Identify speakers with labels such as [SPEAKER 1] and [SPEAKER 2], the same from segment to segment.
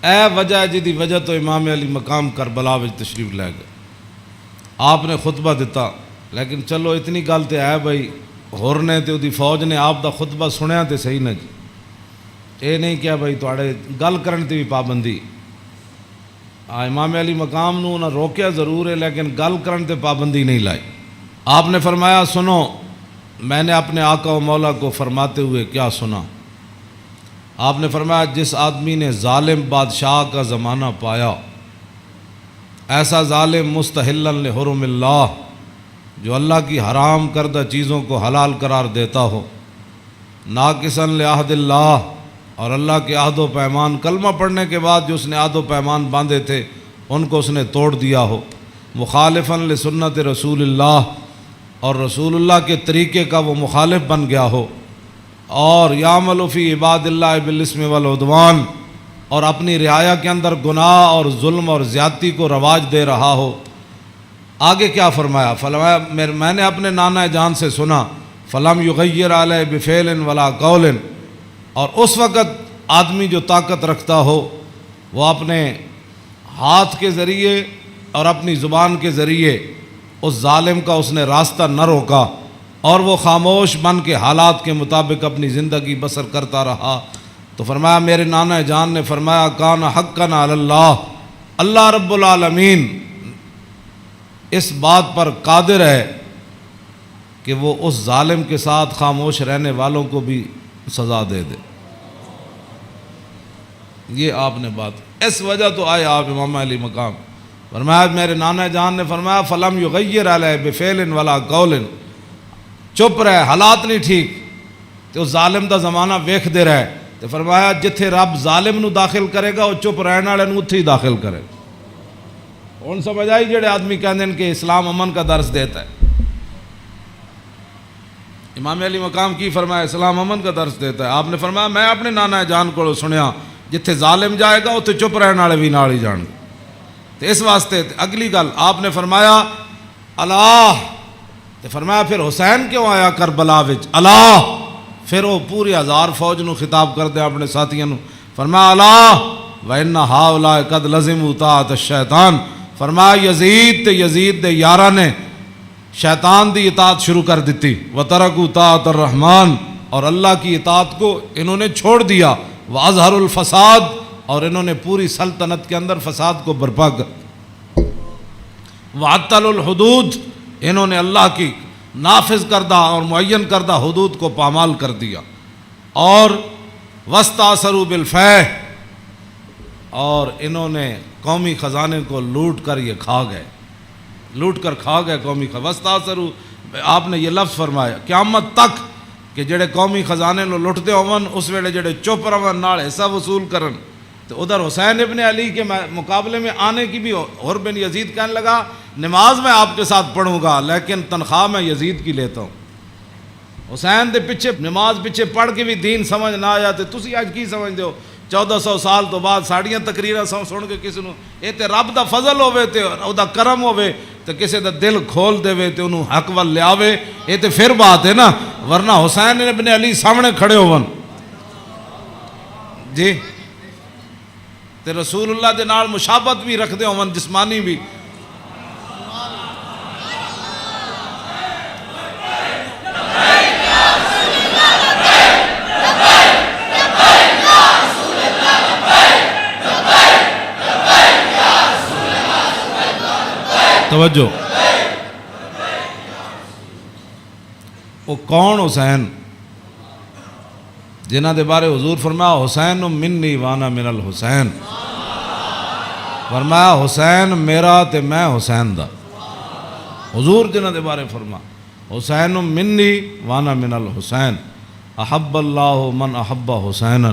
[SPEAKER 1] اے وجہ جدی وجہ تو امام علی مقام کربلا وچ تشریف لے گئے. آپ نے خطبہ دیتا، لیکن چلو اتنی گل تے ہے بھائی ہور نے تے دی فوج نے آپ دا خطبہ سنیا تے صحیح نہ جی. اے نہیں کیا بھائی تواڈے گل کرن تے بھی پابندی. امام علی مقام نو انہاں روکیا ضرور ہے لیکن گل کرن تے پابندی نہیں لائی. آپ نے فرمایا سنو، میں نے اپنے آقا و مولا کو فرماتے ہوئے کیا سنا. آپ نے فرمایا جس آدمی نے ظالم بادشاہ کا زمانہ پایا، ایسا ظالم مستحلا لحرم اللہ، جو اللہ کی حرام کردہ چیزوں کو حلال قرار دیتا ہو، ناقصا لعہد اللہ، اور اللہ کے عہد و پیمان، کلمہ پڑھنے کے بعد جو اس نے عہد و پیمان باندھے تھے ان کو اس نے توڑ دیا ہو، مخالفا لسنت رسول اللہ، اور رسول اللہ کے طریقے کا وہ مخالف بن گیا ہو، اور یعمل فی عباد اللہ بالاسم والعدوان، اور اپنی رعایا کے اندر گناہ اور ظلم اور زیادتی کو رواج دے رہا ہو. آگے کیا فرمایا؟ فرمایا میں نے اپنے نانا جان سے سنا، فلم یغیر علیہ بفعل ولا قول، اور اس وقت آدمی جو طاقت رکھتا ہو وہ اپنے ہاتھ کے ذریعے اور اپنی زبان کے ذریعے اس ظالم کا اس نے راستہ نہ روکا، اور وہ خاموش بن کے حالات کے مطابق اپنی زندگی بسر کرتا رہا. تو فرمایا میرے نانا جان نے فرمایا کان حقا علی اللہ، اللہ رب العالمین اس بات پر قادر ہے کہ وہ اس ظالم کے ساتھ خاموش رہنے والوں کو بھی سزا دے دے. یہ آپ نے بات، اس وجہ تو آئے آپ امام علی مقام. فرمایا میرے نانا جان نے فرمایا فلم یغیر علیہ بفعل ولا قول، چپ رہے، حالات نہیں ٹھیک تو ظالم دا زمانہ ویکھ دے رہے. تو فرمایا جتھے رب ظالم نو داخل کرے گا وہ چپ رہنے والے نو اتھے ہی داخل کرے. ہن سمجھ آئی جڑے آدمی کہندے ہیں کہ اسلام امن کا درس دیتا ہے. امام علی مقام کی فرمایا اسلام امن کا درس دیتا ہے. آپ نے فرمایا میں اپنے نانا جان کو سنیا جتھے ظالم جائے گا اتھے چپ رہنے والے بھی نال ہی جان گے. تو اس واسطے اگلی گل آپ نے فرمایا اللہ، تو فرمایا پھر حسین کیوں آیا کربلا وچ اللہ. پھر وہ پوری 1000 فوج نو خطاب کر دیا اپنے ساتھیوں نو. فرمایا اللہ وَإِنَّ هَؤُلَاءِ قَدْ لَزِمُوا طَاعَةَ الشَّيْطَانِ. فرمایا یزید دے یاراں نے شیطان دی اطاعت شروع کر دیتی. وَتَرَكُوا طَاعَةَ الرَّحْمَانِ، اور اللہ کی اطاعت کو انہوں نے چھوڑ دیا. وَأَظْهَرُوا الْفَسَادِ، اور انہوں نے پوری سلطنت کے اندر فساد کو برپا کر. وَعَطَّلُوا الْحُدُودِ، انہوں نے اللہ کی نافذ کردہ اور معین کردہ حدود کو پامال کر دیا. اور وَاسْتَأْثَرُوا بِالْفَيْحِ، اور انہوں نے قومی خزانے کو لوٹ کر یہ کھا گئے، لوٹ کر کھا گئے قومی خزانے. وَاسْتَأْثَرُوا، آپ نے یہ لفظ فرمایا قیامت تک کہ جڑے قومی خزانے لو لٹتے ہون اس ویلے جڑے چپ رہن نال حصہ وصول کرن. تو ادھر حسین ابن علی کے مقابلے میں آنے کی بھی حر بن یزید کہنے لگا نماز میں آپ کے ساتھ پڑھوں گا لیکن تنخواہ میں یزید کی لیتا ہوں. حسین دے پیچھے نماز پیچھے پڑھ کے بھی دین سمجھ نہ آیا تو تسی اج کی سمجھتے ہو 1400 سال تو بعد ساڑیاں تقریراں سن کے کسی نو یہ تے رب دا فضل ہوے تے او دا کرم ہوے تے کسی دا دل کھول دے تے انہوں حق ول لیاوے، یہ تے پھر بات ہے نا. ورنہ حسین ابن علی سامنے کھڑے ہون جی تے رسول اللہ دے نال مشابہت بھی رکھتے ہون جسمانی بھی. توجہ، وہ کون حسین جنہ دے بارے حضور فرمایا حسین منی وانا من الحسین. فرمایا حسین میرا تے میں حسین دا. حضور جنہ دے بارے فرما حسین منی وانا من الحسین. احب اللہ من احب حسینا،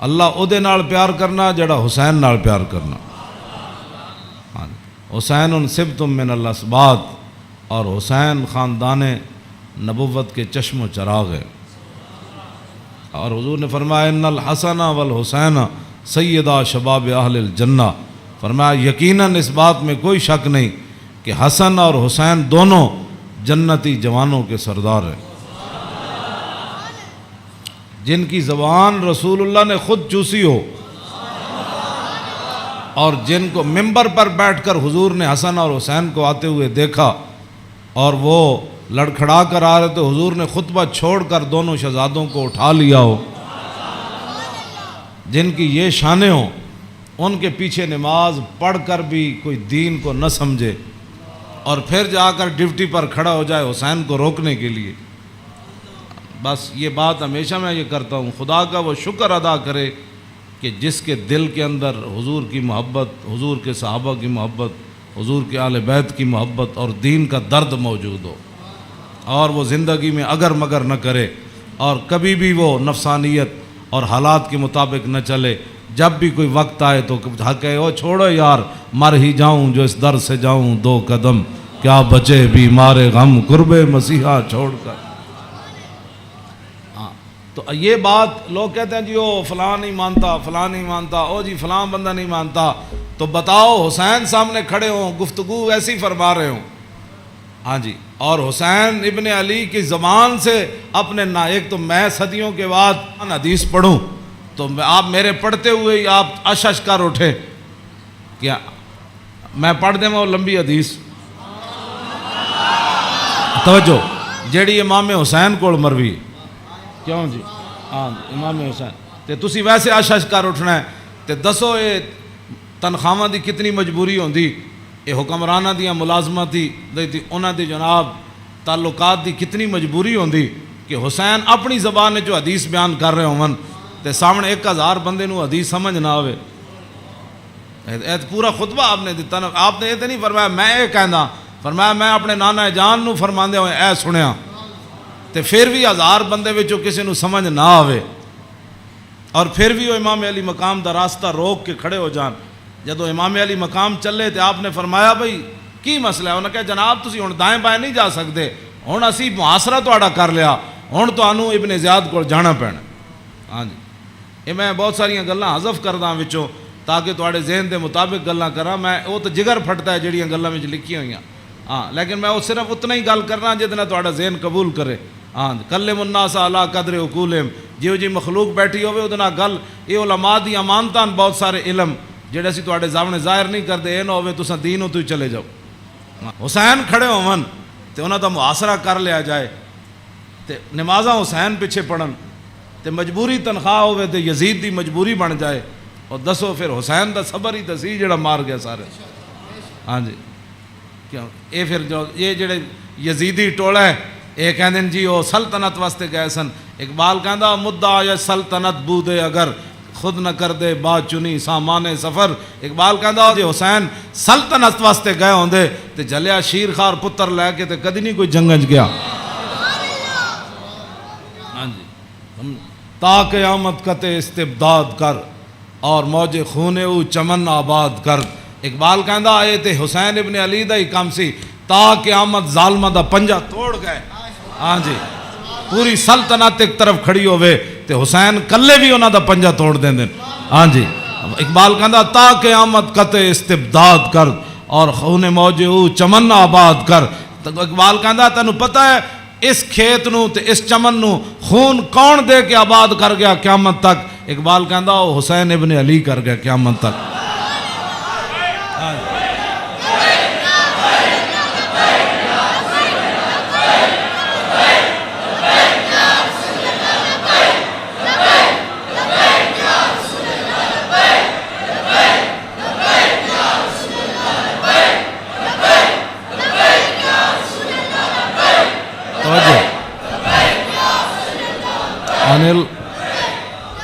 [SPEAKER 1] اللہ او دے نال پیار کرنا جڑا حسین نال پیار کرنا. حسین سبت من الاسباط، اور حسین خاندان نبوت کے چشم و چراغ ہے. اور حضور نے فرمایا ان الحسن والحسین سیدہ شباب اہل الجنہ. فرمایا یقیناً اس بات میں کوئی شک نہیں کہ حسن اور حسین دونوں جنتی جوانوں کے سردار ہیں، جن کی زبان رسول اللہ نے خود چوسی ہو. اور جن کو ممبر پر بیٹھ کر حضور نے حسن اور حسین کو آتے ہوئے دیکھا اور وہ لڑکھڑا کر آ رہے تو حضور نے خطبہ چھوڑ کر دونوں شہزادوں کو اٹھا لیا ہو، جن کی یہ شانیں ہوں، ان کے پیچھے نماز پڑھ کر بھی کوئی دین کو نہ سمجھے اور پھر جا کر ڈیوٹی پر کھڑا ہو جائے حسین کو روکنے کے لیے. بس یہ بات ہمیشہ میں یہ کرتا ہوں، خدا کا وہ شکر ادا کرے کہ جس کے دل کے اندر حضور کی محبت، حضور کے صحابہ کی محبت، حضور کے اہل بیت کی محبت اور دین کا درد موجود ہو، اور وہ زندگی میں اگر مگر نہ کرے اور کبھی بھی وہ نفسانیت اور حالات کے مطابق نہ چلے. جب بھی کوئی وقت آئے تو کہے او چھوڑو یار، مر ہی جاؤں جو اس در سے جاؤں 2 قدم، کیا بچے بیمار غم قرب مسیحا چھوڑ کر. تو یہ بات لوگ کہتے ہیں جی او فلاں نہیں مانتا، فلاں نہیں مانتا، او جی فلاں بندہ نہیں مانتا. تو بتاؤ حسین سامنے کھڑے ہوں، گفتگو ایسی فرما رہے ہوں، ہاں جی، اور حسین ابن علی کی زبان سے اپنے ایک تو میں صدیوں کے بعد حدیث پڑھوں تو آپ میرے پڑھتے ہوئے ہی آپ اشش کر اٹھے. کیا میں پڑھ دیں وہ لمبی حدیث؟ توجہ، جیڑی امام حسین کو مروی کیوں جی؟ ہاں امام حسین تے تسی ویسے اشش کر اٹھنا ہے تے دسو یہ تنخواہاں دی کتنی مجبوری ہوندی، یہ حکمرانہ دیاں ملازمت دی انہاں دی جناب تعلقات دی کتنی مجبوری ہوندی کہ حسین اپنی زبان نے جو حدیث بیان کر رہے ہوں تے سامنے 1000 بندے نو حدیث سمجھ نہ آوے. پورا خطبہ آپ نے دیتا نا، آپ نے یہ تو نہیں فرمایا میں یہ کہنا، فرمایا میں اپنے نانا جان نو فرماندے ہوئے اے سنیا تے پھر بھی 1000 بندے وچوں کسی نو سمجھ نہ آوے اور پھر بھی وہ امام علی مقام دا راستہ روک کے کھڑے ہو جان. جدو امام علی مقام چلے تے آپ نے فرمایا بھئی کی مسئلہ ہے؟ انہوں نے کہا جناب تسی ہن دائیں بائیں نہیں جا سکتے، ہن اسی محاصرہ تہاڈا کر لیا، ہن تانوں ابن زیاد کول جانا پینا. ہاں جی، یہ میں بہت ساریاں گلاں حذف کردا وچوں تاکہ تہاڈے ذہن دے مطابق گلاں کراں. میں وہ تو جگر پھٹتا ہے جڑیاں گلاں وچ لکھی ہوئیاں، ہاں لیکن میں وہ صرف اتنا ہی گل کرنا جہدے نال تہاڈا ذہن قبول کرے. ہاں کلم الناس علی قدر عقولہم، جیو جی مخلوق بیٹھی ہوئے وہ نال گل. یہ علماء دی امانتاں بہت سارے علم جڑے اسی تہاڈے سامنے ظاہر نہیں کرتے، یہ نہ ہوئے تساں دین تو ہی چلے جاؤ. حسین کھڑے ہون تے انہاں دا محاصرہ کر لیا جائے تے نمازاں حسین پیچھے پڑھن تے مجبوری تنخواہ ہوئے تے یزید دی مجبوری بن جائے، اور دسو پھر حسین دا صبر ہی سی جڑا مار گیا سارے. ہاں جی، کیوں یہ پھر جو یہ جڑے یزیدی ٹولا ہے یہ کہندے جی وہ سلطنت واسطے گئے سن. اقبال کہندا مدعا یا سلطنت بودے اگر خود نہ کر دے بات چنی سامان سفر. اقبال کہندا جی حسین سلطنت واسطے گئے ہوندے تے جلیا شیر خار پتر لے کے تے کدی نہیں کوئی جنگج گیا. ہاں جی، تا قیامت کت استبداد کر اور موج خون او چمن آباد کر. اقبال کہندا اے تے حسین ابن علی دا ہی کام سی، تا قیامت ظالمہ دا پنجہ توڑ گئے. ہاں جی، پوری سلطنت ایک طرف کھڑی ہوئے تے حسین کلے بھی انہاں دا پنجہ توڑ دیں دیں. ہاں جی، اقبال کہندا تا قیامت کت استبداد کر اور خون موج او چمن آباد کر. اقبال کہندا تینوں پتہ ہے اس کھیت نو تے اس چمن نو خون کون دے کے آباد کر گیا قیامت تک؟ اقبال کہندا وہ حسین ابن علی کر گیا قیامت تک.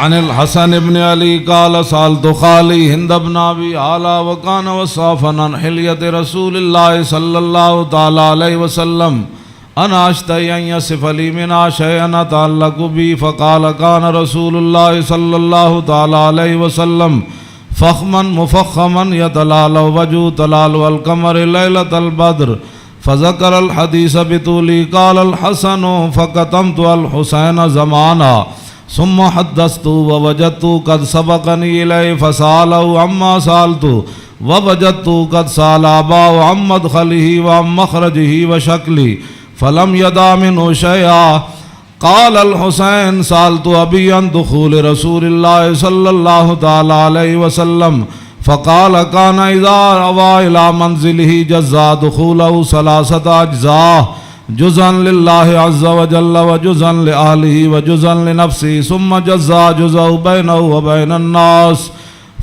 [SPEAKER 1] عن الحسن ابن علی قال سالت خالی ہند ابن ابی اعلیٰ وکان وصافا عن حلیت رسول اللہ صلی اللہ تعالی علیہ وسلم انا اشتہی ان یصف لی منا شیئا تعلق بی فقال کان رسول اللہ صلی اللہ تعالی علیہ وسلم فخما مفخما یتلال وجو تلال والقمر لیلۃ البدر فذکر الحدیث بطولی قال الحسن فقتمت الحسین زمانا ثم حدثت ووجدت قد سبقني إليه فسأله عما سألت ووجدت قد سأل أباه عن مدخله وعن مخرجه وشكله فلم يدع منه شيئا. قال الحسين سألت أبي عن دخول رسول الله صلى الله تعالى عليه وسلم فقال كان إذا أوى إلى منزله جزا دخوله 3 أجزاء، جزءا لله عز وجل وجزءا لأهله وجزءا لنفسه، ثم جزا جزءه بينه وبين الناس،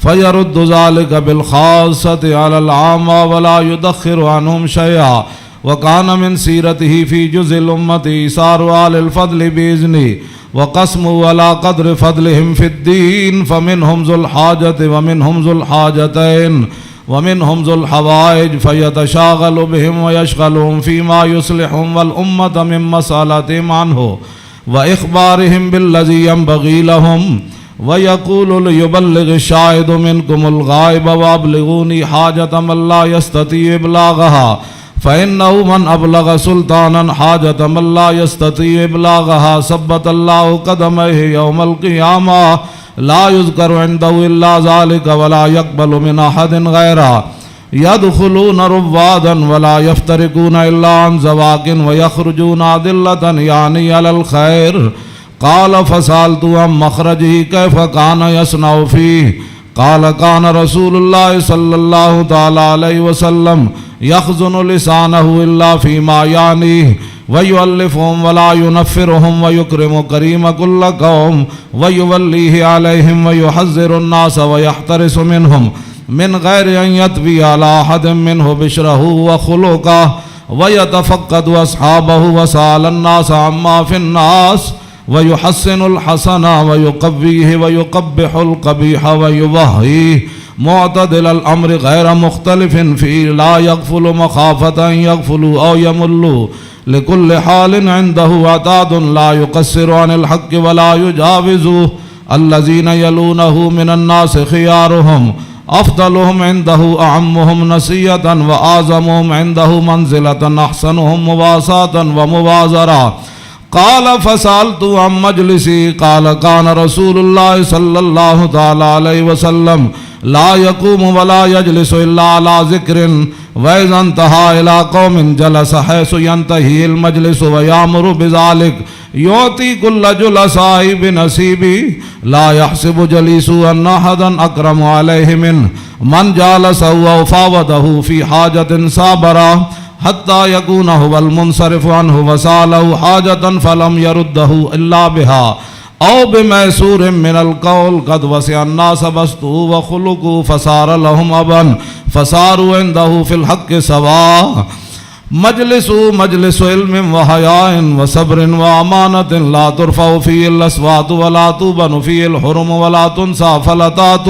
[SPEAKER 1] فيرد ذلك بالخاصة على العامة ولا يدخر عنهم شيئا. وكان من سيرته في جزء الأمة إيثار آل الفضل بإذنه وقسمه على قدر فضلهم في الدين، فمنهم ذو الحاجة ومنهم ذو الحاجتين ومنهم ذو الحوائج، فيتشاغل بهم ويشغلهم فيما يصلحهم والأمة من مسألتهم عنه وإخبارهم بالذي ينبغي لهم. ويقول ليبلغ الشاهد منكم الغائب وأبلغوني حاجة من لا يستطيع إبلاغها، فإنه من أبلغ سلطانا حاجة من لا يستطيع إبلاغها ثبت الله قدميه يوم القيامة، لا يذكر عنده إلا ذلك ولا يقبل من أحد غيره. يدخلون روادا ولا يفترقون إلا عن زواق ويخرجون أدلة يعني على الخير. قال فسألت عن مخرجه كيف كان يصنع فيه؟ قال كان رسول الله صلى الله تعالى عليه وسلم يخزن لسانه إلا فيما يعنيه، ويؤلفهم ولا ينفرهم، ويكرم كريم كل قوم، ويوليه عليهم، ويحذر الناس ويحترس منهم من غير أن يطوي على أحد منه بشره وخلقه، ويتفقد أصحابه وسأل الناس عما في الناس، ويحسن الحسن ويقويه ويقبح القبيح ويوهيه، معتدل الأمر غير مختلف فيه، لا يغفل مخافة أن يغفلوا أو يملوا، لكل حال عنده عتاد لا يقصر عن الحق ولا يجاوزه. الذين يلونه من الناس خيارهم، أفضلهم عنده أعمهم نسية، وأعظمهم عنده منزلة أحسنهم مواساة ومبازرة. قال فسألت عن مجلسي، قال كان رسول الله صلى الله تعالى عليه وسلم لا يقوم ولا يجلس إلا على ذكر، وإذا انتهى إلى قوم جلس حيث ينتهي المجلس ويأمر بذلك، يعطي كل جلساء بنصيبه، لا يحسب جليس أن أحدا أكرم عليه منه، من جالسه أو فاوضه في حاجة صابرا حتى يكون هو المنصرف عنه، وسأله حاجة فلم يرده إلا بها أو بميسور من القول، قد وسع الناس بسطه وخلقه فصار لهم أبا، فصاروا عنده في الحق سواء. مجلس علم وحياء وصبر وأمانة، لا ترفع فيه الأصوات ولا توبن فيه الحرم ولا تنسى فلتات،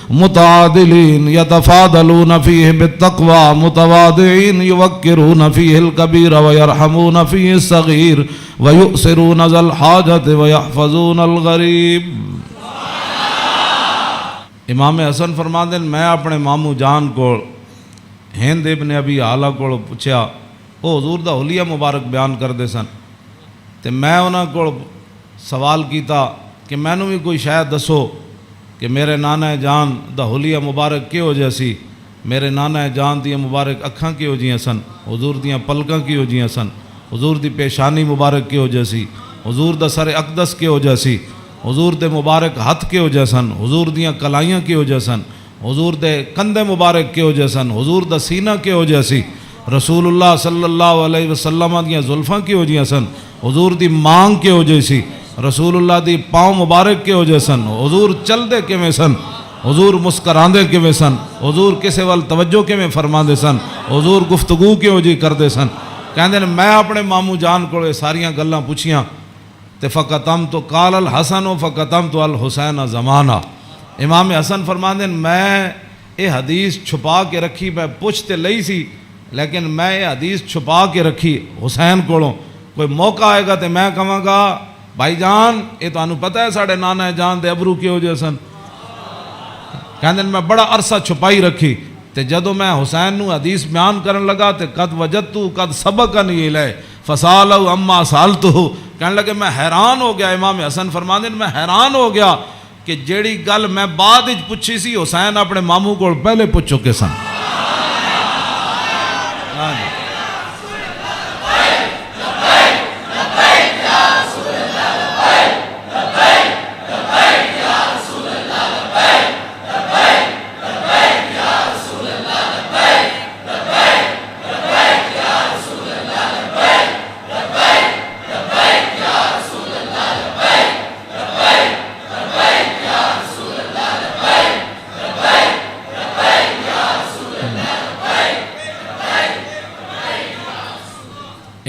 [SPEAKER 1] متعادلين يتفاضلون فيه بالتقوى، متواضعين يوقرون فيه الكبير ويرحمون فيه الصغير، ويؤثرون ذا الحاجة ويحفظون الغریب. امام حسن فرماندے میں اپنے ماموں جان کو ہند ابن ابی آلہ کو پوچھا، وہ حضور دا حلیہ مبارک بیان کردے سن، تے میں انہاں کو سوال کیتا کہ مینوں بھی کوئی شاید دسو کہ میرے نانا جان دا حلیہ مبارک کیہو جہا سی، میرے نانا جان دیاں مبارک اکھاں کیہو جیاں سن، حضور دیاں پلکاں کیہو جیاں سن، حضور دی پیشانی مبارک کیہو جہا سی، حضور دا سر اقدس کیہو جہا سی، حضور دے مبارک ہتھ کیہو جہا سن، حضور دیاں کلائیاں کیہو جہا سن، حضور دے کندھے مبارک کیہو جہا سن، حضور دا سینہ کیہو جہا سی، رسول اللہ صلی اللہ علیہ وسلم دیاں زلفاں کیہو جہاں سن، حضور دی مانگ کیہو جہی سی، رسول اللہ دی پاؤں مبارک کیہو جہے سن، حضور چل دے کیویں سن، حضور مسکراندے کیویں سن، حضور کسے وال توجہ کیویں فرماندے سن، حضور گفتگو کیہو جی کردے سن. کہندے میں اپنے ماموں جان کو ساریاں گلاں پوچھیاں تے فقطمت قال الحسن فقطمت الحسین زمانہ. امام حسن فرماندے میں یہ حدیث چھپا کے رکھی، میں پوچھ تے لئی سی لیکن میں یہ حدیث چھپا کے رکھی حسین کولوں. کوئی موقع آئے گا تے میں کہاں گا بھائی جان یہ تانوں پتہ ہے ساڑھے نانا جان دے ابرو کیہو جہے سن. کہندے میں بڑا عرصہ چھپائی رکھی تے جدوں میں حسین نو حدیث بیان کرن لگا تے قد وجدتو قد سبقنی الیہ فسالہ اما سالتو. کہنے لگے میں حیران ہو گیا. امام حسن فرماندے میں حیران ہو گیا کہ جیڑی گل میں بعد وچ پوچھی سی حسین اپنے ماموں کو پہلے پوچھ چکے سن.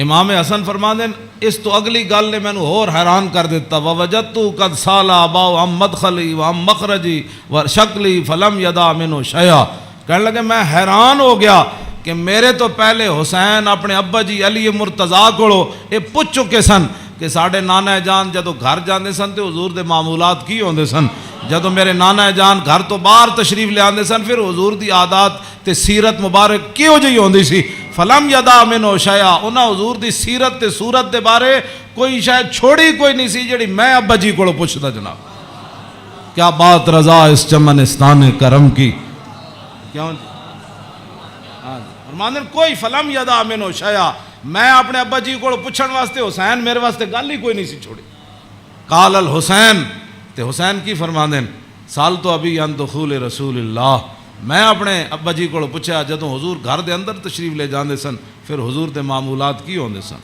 [SPEAKER 1] امام حسن فرماندے اس تو اگلی گل نے مینوں اور حیران کر دیتا، ووجدت قد سال اباؤ عن مدخلی وعن مخرجی وشکلی فلم یدا منہ شیئا، کہنے لگے میں حیران ہو گیا کہ میرے تو پہلے حسین اپنے ابا جی علی مرتضیٰ کولو یہ پوچھ چکے سن کہ ساڈے نانا جان جدو گھر جاندے سن تے حضور دے معمولات کی ہوندے سن، جدو میرے نانا جان گھر تو باہر تشریف لے آندے سن پھر حضور دی عادات تے سیرت مبارک کیوں جی ہوندی سی، فلم یدا منہ شیئا، انہاں حضور دی سیرت تے صورت دے بارے کوئی شاید چھوڑی کوئی نہیں سی جڑی میں ابا جی کولو پوچھدا جناب۔ کیا بات رضا اس چمنستان کرم کی، کیوں جی فرماندن کوئی فلم یدا منہ شیئا، میں اپنے ابا جی کو پوچھن واسطے حسین میرے واسطے گل ہی کوئی نہیں سی چھوڑی۔ قال الحسین، تے حسین کی فرماندن سال تو ابھی ان دخول رسول اللہ، میں اپنے ابا جی کو پوچھا جدوں حضور گھر دے اندر تشریف لے جاندے سن پھر حضور دے معمولات کی ہوندے سن،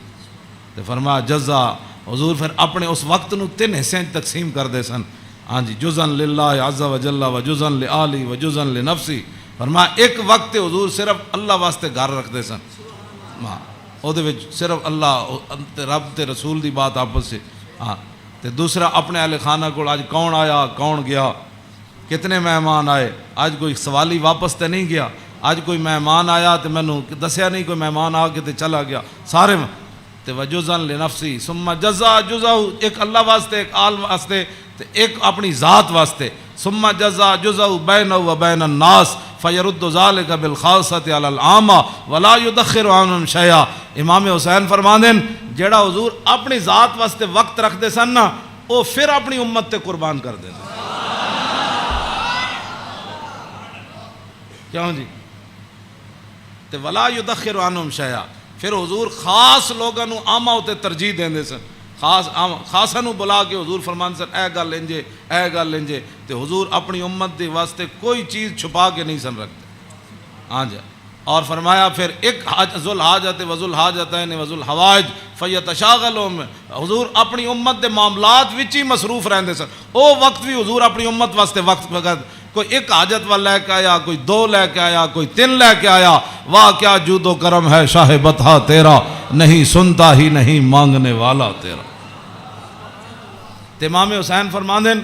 [SPEAKER 1] تے فرمایا جزا، حضور پھر اپنے اس وقت نو 3 حصے تقسیم کر دے سن، ہاں جی، جزن للہ عز وجل و جزن لآلی و جزن لنفسی، فرمایا ایک وقت حضور صرف اللہ واسطے گھر رکھ دے سن، ہاں او دے وچ صرف اللہ تے رب تے رسول دی بات آپس سے، ہاں تے دوسرا اپنے اہل خانہ کو آج کون آیا کون گیا، کتنے مہمان آئے، آج کوئی سوالی واپس تے نہیں گیا، آج کوئی مہمان آیا تے مینوں دسیا نہیں، کوئی مہمان آ کے تے چلا گیا، سارے تے وجزن لنفسی ثم جزا جزا، ایک اللہ واسطے ایک آل واسطے تے ایک اپنی ذات واسطے، ثم جزا جزا بینہ و بین الناس فیرد ذالک بالخاصۃ علی العامہ ولا یدخر عنہم شیئا۔ امام حسین فرماندن جیڑا حضور اپنی ذات واسطے وقت رکھ دے سن نا وہ پھر اپنی امت تے قربان کر دے سن، کیوں جی، تے ولا یدخر عنہم شیئا، پھر حضور خاص لوگاں نو عامہ تے ترجیح دیندے سن، خاصا نو بلا کے حضور فرمان سن اے گل انجے اے گل انجے، تے حضور اپنی امت دے واسطے کوئی چیز چھپا کے نہیں سن رکھتے، ہاں جی، اور فرمایا پھر ایک ذو الحاجت و ذو الحاجتین و ذو الحوائج فیتشاغلون، حضور اپنی امت دے معاملات وچ ہی مصروف رہندے سن، او وقت بھی حضور اپنی امت واسطے وقت وقت کوئی ایک حاجت والا لے کے آیا، کوئی 2 لے کے آیا، کوئی 3 لے کے آیا، واہ کیا جود و کرم ہے شاہ بطحا تیرا، نہیں سنتا ہی نہیں مانگنے والا تیرا۔ تے امام حسین فرماندن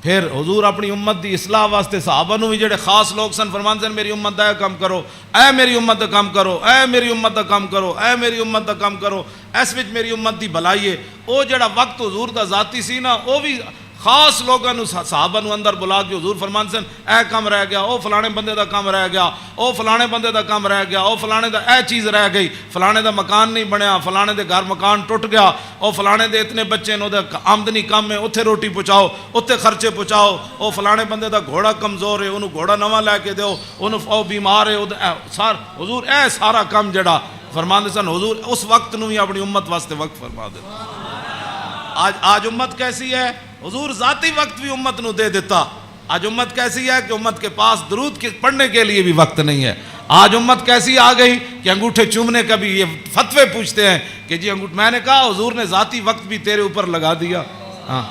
[SPEAKER 1] پھر حضور اپنی امت دی اصلاح واسطے صحابہ نو بھی جڑے خاص لوگ سن فرماندن میری امت دا کام کرو، اے میری امت دا کام کرو، اے میری امت دا کام کرو، اے میری امت دا کام کرو، اس وچ میری امت دی بھلائی ہے۔ او جڑا وقت حضور دا ذاتی سی نا او بھی خاص لوگوں نو صحابہ نو اندر بلا کے حضور فرمان سن اے کام رہ گیا، او فلانے بندے دا کام رہ گیا، او فلانے بندے دا کام رہ گیا، او فلانے دا اے چیز رہ گئی، فلانے دا مکان نہیں بنیا، فلانے دے گھر مکان ٹوٹ گیا، او فلانے دے اتنے بچے نے، دا آمدنی کم ہے، اتھے روٹی پہنچاؤ، اتھے خرچے پہنچاؤ، او فلانے بندے دا گھوڑا کمزور ہے انہوں گھوڑا نواں لے کے دیو، انہوں او بیمار ہے، حضور اے سارا کام جڑا فرمان سن حضور اس وقت نو ہی اپنی امت واسطے وقت فرما دے۔ آج امت کیسی ہے، حضور ذاتی وقت بھی امت نو دے دیتا، آج امت کیسی ہے کہ امت کے پاس درود پڑھنے کے لیے بھی وقت نہیں ہے، آج امت کیسی آ گئی کہ انگوٹھے چومنے کا بھی یہ فتوے پوچھتے ہیں کہ جی میں نے کہا حضور نے ذاتی وقت بھی تیرے اوپر لگا دیا، ہاں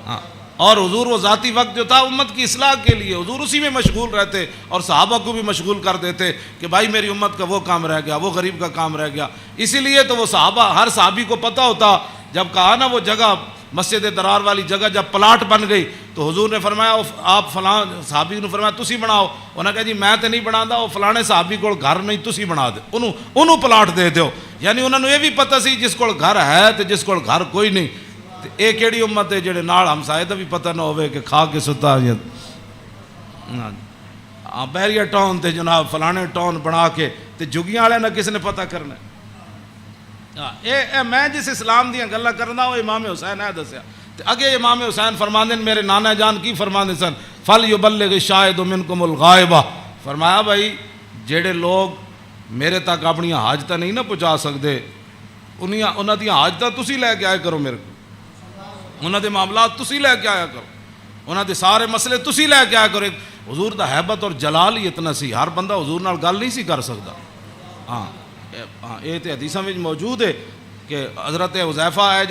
[SPEAKER 1] ہاں، اور حضور وہ ذاتی وقت جو تھا امت کی اصلاح کے لیے حضور اسی میں مشغول رہتے اور صحابہ کو بھی مشغول کر دیتے کہ بھائی میری امت کا وہ کام رہ گیا، وہ غریب کا کام رہ گیا، اسی لیے تو وہ صحابہ ہر صحابی کو پتہ ہوتا جب کہا نا وہ جگہ مسجد درار والی جگہ جب پلاٹ بن گئی تو حضور نے فرمایا آپ فلاں صحابی نے فرمایا تسی بناؤ، انہوں نے کہا جی میں تو نہیں بناتا، وہ فلانے صحابی کو گھر نہیں تسی بنا دے، انہوں پلاٹ دے دیو، یعنی انہوں نے یہ بھی پتہ سی جس کو گھر ہے تو جس کو گھر کوئی نہیں، اے کیڑی امت ہے جڑے نال ہمسائے دا بھی پتہ نہ ہوئے کہ کھا کے ستا بحریہ ٹاؤن تے جناب فلانے ٹاؤن بنا کے تے جگیاں والے نہ کس نے پتہ کرنا، میں جس اسلام دیاں گلاں کرنا وہ امام حسین ہے دسیا، اگے امام حسین فرماندن میرے نانا جان کی فرماندے سن فَلْيُبَلِّغِ الشَّاهِدُ مِنْكُمُ الْغَائِبَ، فرمایا بھائی جڑے لوگ میرے تک اپنی حاجتاں نہیں نہ پہنچا سکتے انہاں دی حاجتاں تسی لے کے آئے کرو، میرے کو انہاں دے معاملات تسی لے کے آیا کرو، انہاں دے سارے مسئلے تسی لے کے آیا کرو۔ حضور دا حیبت اور جلال ہی اتنا سی، ہر بندہ حضور نال گل نہیں سی کر سکتا، ہاں یہ تو حدیثاں میں موجود ہے کہ حضرت حذیفہ ہے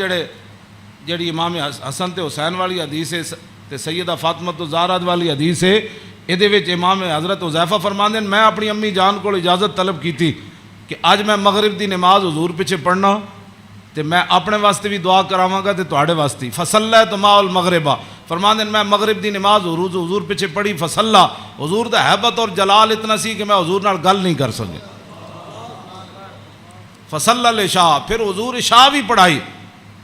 [SPEAKER 1] جڑی امام حسن تے حسین والی حدیث ہے تے سیدہ فاطمہ الزہرا والی حدیث ہے، یہ امام حضرت حذیفہ فرماندے میں اپنی امی جان کو اجازت طلب کی تھی کہ کہ اج میں مغرب دی نماز حضور پیچھے پڑھنا تے میں اپنے واسطے بھی دعا کراواں گا تے تواڈے واسطے فصلی تو ما المغربہ فرماندے میں مغرب دی نماز حضور پیچھے پڑھی فصلی حضور دا ہیبت اور جلال اتنا سی کہ میں حضور نال گل نہیں کر سکے فصلی العشاء پھر حضور عشاء بھی پڑھائی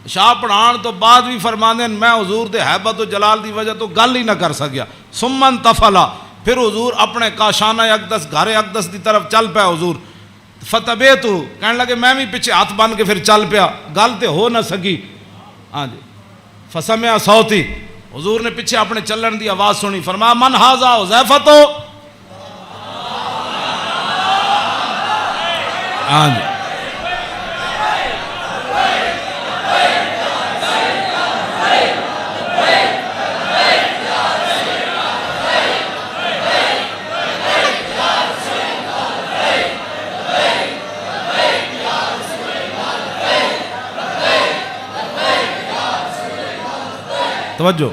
[SPEAKER 1] عشاء پڑھان تو بعد بھی فرماندے میں حضور دے ہیبت و جلال دی وجہ تو گل ہی نہ کر سکیا ثم انتفلا پھر حضور اپنے کاشانہ اقدس گھر اقدس دی طرف چل پیا حضور فتبعتہ کہنے لگے میں بھی پیچھے ہاتھ بن کے پھر چل پیا گل تے ہو نہ سکی ہاں جی فسمع صوتی حضور نے پیچھے اپنے چلن دی آواز سنی فرمایا من ھذا حذیفہ تو ہاں جی توجہ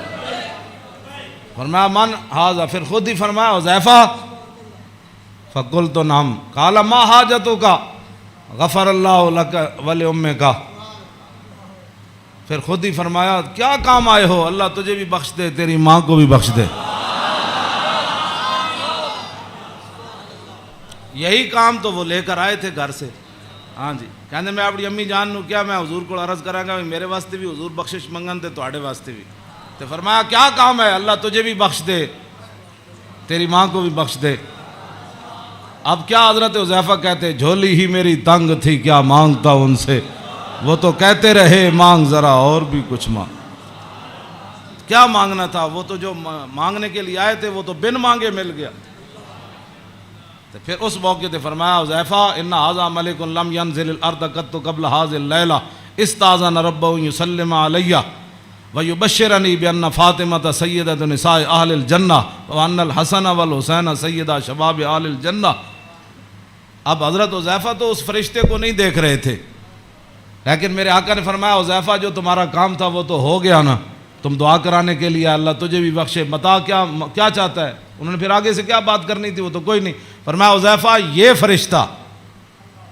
[SPEAKER 1] فرمایا من ھذا پھر خود ہی فرمایا حذیفہ فقلت نعم قال ما حاجتک غفر اللہ لک ولامک پھر خود ہی فرمایا کیا کام آئے ہو اللہ تجھے بھی بخش دے تیری ماں کو بھی بخش دے یہی کام تو وہ لے کر آئے تھے گھر سے ہاں جی کہنے میں اپنی امی جان نو کیا میں حضور کو عرض کراں گا میرے واسطے بھی حضور بخشش منگن تے تواڈے واسطے بھی تو فرمایا کیا کام ہے اللہ تجھے بھی بخش دے تیری ماں کو بھی بخش دے اب کیا حضرت حذیفہ کہتے جھولی ہی میری تنگ تھی کیا مانگتا ان سے وہ تو کہتے رہے مانگ ذرا اور بھی کچھ مانگ کیا مانگنا تھا وہ تو جو مانگنے کے لیے آئے تھے وہ تو بن مانگے مل گیا تو پھر اس موقع تے فرمایا حذیفہ ان ھذا ملک لم ينزل الارض قط قبل هذه الليله استاذن ربه يسلم علي ويبشرني بان فاطمه سيده نساء اهل الجنه وان الحسن والحسين سيدا شباب اهل الجنه اب حضرت حذیفہ تو اس فرشتے کو نہیں دیکھ رہے تھے لیکن میرے آقا نے فرمایا حذیفہ جو تمہارا کام تھا وہ تو ہو گیا نا تم دعا کرانے کے لیے اللہ تجھے بھی بخشے بتا کیا چاہتا ہے انہوں نے پھر آگے سے کیا بات کرنی تھی وہ تو کوئی نہیں فرمایا حذیفہ یہ فرشتہ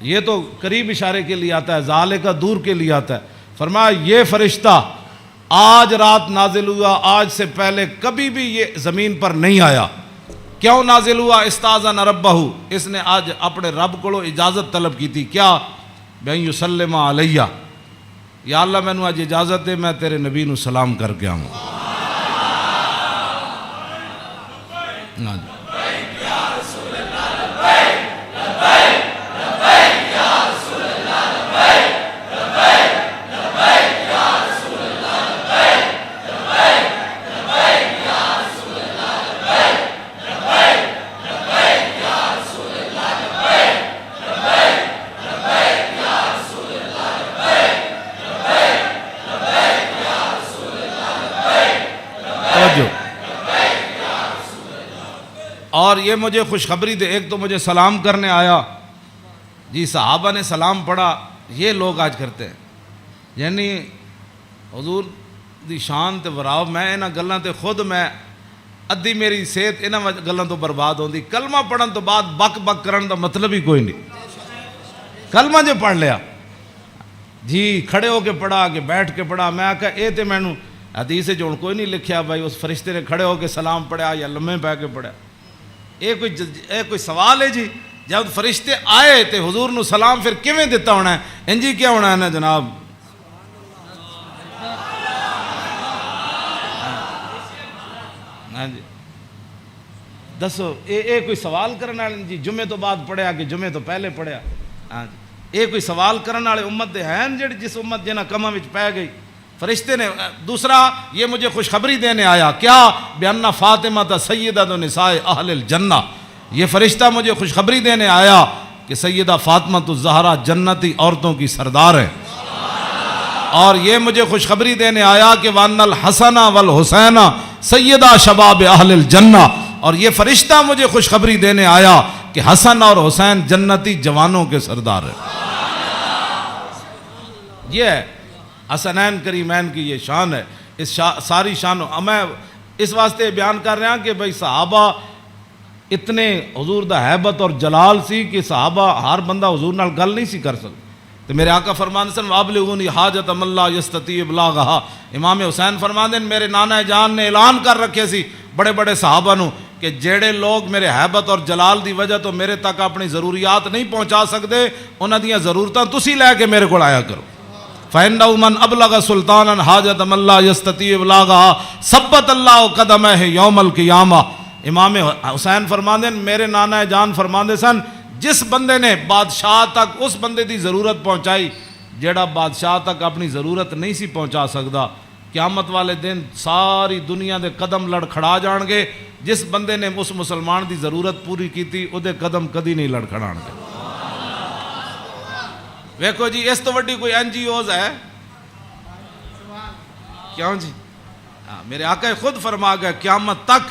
[SPEAKER 1] یہ تو قریب اشارے کے لیے آتا ہے ذالک دور کے لیے آتا ہے فرمایا یہ فرشتہ آج رات نازل ہوا آج سے پہلے کبھی بھی یہ زمین پر نہیں آیا کیوں نازل ہوا استاذن ربہ اس نے آج اپنے رب کو اجازت طلب کی تھی کیا بین یسلم علیہ یا اللہ میں نے آج اجازت دے میں تیرے نبی نو سلام کر کے آؤں اور یہ مجھے خوشخبری دے ایک تو مجھے سلام کرنے آیا جی صحابہ نے سلام پڑھا یہ لوگ آج کرتے ہیں یعنی حضور دی شان تے وراو میں انہاں گلاں تے خود میں ادھی میری صحت انہاں گلاں تو برباد ہوندی کلمہ پڑھن تو بعد بک بک کرن دا مطلب ہی کوئی نہیں کلمہ جو پڑھ لیا جی کھڑے ہو کے پڑھا کہ بیٹھ کے پڑھا میں آکھا اے تے مینوں حدیث جو کوئی نہیں لکھیا بھائی اس فرشتے نے کھڑے ہو کے سلام پڑھا یا لمحے پہ کے پڑھا کوئی سوال ہے جی جب فرشتے آئے تے حضور نو سلام پھر کیویں دیتا ہونا ہے انجی کیا ہونا ہے نا جناب ہاں جی دسو اے کوئی سوال کرنے والے جی جمعے تو بعد پڑھیا کہ جمعے تو پہلے پڑھیا ہاں جی اے کوئی سوال کرنے والے امت دے ہیں جڑی جس امت جنہاں کماں وچ پے گئی فرشتے نے دوسرا یہ مجھے خوشخبری دینے آیا کیا بأن فاطمہ سیدۃ نساء اہل الجنہ یہ فرشتہ مجھے خوشخبری دینے آیا کہ سیدہ فاطمہ الزہرا جنتی عورتوں کی سردار ہے اور یہ مجھے خوشخبری دینے آیا کہ وأن الحسن والحسین سیدہ شباب اہل الجنہ اور یہ فرشتہ مجھے خوشخبری دینے آیا کہ حسن اور حسین جنتی جوانوں کے سردار ہے یہ ہے حسنین کریمین کی یہ شان ہے اس ساری شان میں اس واسطے بیان کر رہا ہوں کہ بھئی صحابہ اتنے حضور دا حیبت اور جلال سی کہ صحابہ ہر بندہ حضور نال گل نہیں سی کر سکتا. تو میرے آقا فرماندے سن وابلغونی حاجت من لا یستطیع ابلاغھا. امام حسین فرماندے میرے نانا جان نے اعلان کر رکھے سی بڑے بڑے صحابہ نو کہ جڑے لوگ میرے حیبت اور جلال دی وجہ تو میرے تک اپنی ضروریات نہیں پہنچا سکتے انہاں دیاں ضرورتاں تسی لے کے میرے کول آیا کرو. فَإِنَّهُ مَنْ أَبْلَغَ سُلْطَانًا حَاجَةَ مَنْ لَا يَسْتَطِيعُ إِبْلَاغَهَا ثَبَّتَ اللَّهُ قَدَمَيْهِ يَوْمَ الْقِيَامَةِ. امام حسین فرماندے میرے نانا جان فرماندے سن جس بندے نے بادشاہ تک اس بندے دی ضرورت پہنچائی جیڑا بادشاہ تک اپنی ضرورت نہیں سی پہنچا سکدا قیامت والے دن ساری دنیا دے قدم لڑکھڑا جان گے. جس بندے نے اس مسلمان دی ضرورت پوری کیتی او دے قدم کدی نہیں لڑکھڑان گے. ویکھو جی اس تو وڈی کوئی این جی اوز ہے کیوں جی؟ میرے آقا خود فرما گئے قیامت تک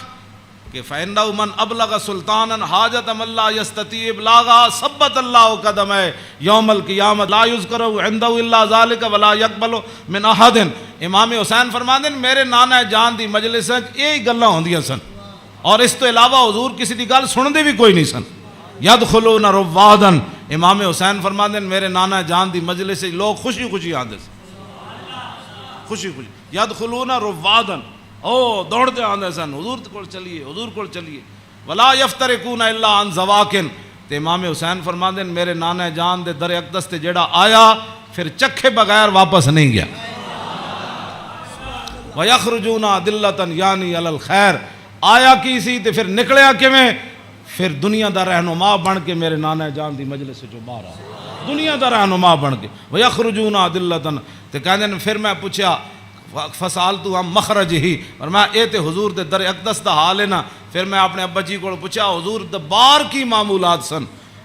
[SPEAKER 1] کہ فَإِنَّهُ مَنْ أَبْلَغَ سُلْطَانًا حَاجَةَ مَنْ لَا يَسْتَطِيعُ إِبْلَاغَهَا ثَبَّتَ اللَّهُ قَدَمَيْهِ يَوْمَ الْقِيَامَةِ لَا يُذْكَرُ عِنْدَهُ إِلَّا ذَلِكَ وَلَا يَقْبَلُ مِنْ أَحَدٍ. امام حسین فرماندے میرے نانا جان دی مجلس وچ یہی گلاں ہوندیاں سن اور اس تو علاوہ حضور کسی دی گل سندے بھی کوئی نہیں سن. يَدْخُلُونَ رُوَّادًا. امام حسین فرماندے میرے نانا جان دی مجلس وچ لوگ خوشی خوشی آندے سن خوشی خوشی. يَدْخُلُونَ رُوَّادًا او دوڑتے آندے سن حضور کول چلیے حضور کول چلیے. ولا یفترقون الا عن زواکن. تے امام حسین فرماندے میرے نانا جان دے در اقدس تے جیڑا آیا پھر چکھے بغیر واپس نہیں گیا. ویخرجون دلتن یعنی علی الخیر. آیا کی سی تے پھر نکلیا کیویں پھر دنیا دا رہنما بن کے میرے نانا جان دی مجلس سے جو باہر آیا دنیا دا رہنما بن کے. ویخرجون دلتن تے کہندے پھر میں پوچھا فسالتو ہم مخرج ہی اور میں اے تے حضور دے در اقدس دا حال ہے نا. پھر میں اپنے ابا جی کو پوچھا حضور دبار کی معمولات سن.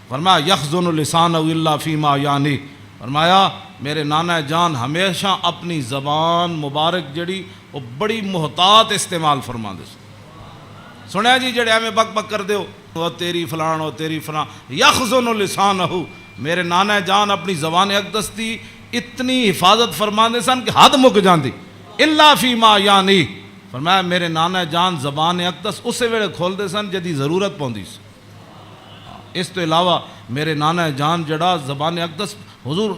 [SPEAKER 1] فرمایا یخزن لسانہ الا فیما یعنی. فرمایا میرے نانا جان ہمیشہ اپنی زبان مبارک جڑی وہ بڑی محتاط استعمال فرما دے. سنیا جی جڑے ایویں بک بک کر دیو وہ تیری فلان وہ تیری فلان. یخزن لسانہ میرے نانا جان اپنی زبان اقدس دی اتنی حفاظت فرما دے سن کہ حد مک جاندی. الا فیما یعنی. فرمایا میرے نانا جان زبان اقدس اسے ویلے کھول دے سن جدی ضرورت پوندی سی. اس تو علاوہ میرے نانا جان جڑا زبان اقدس حضور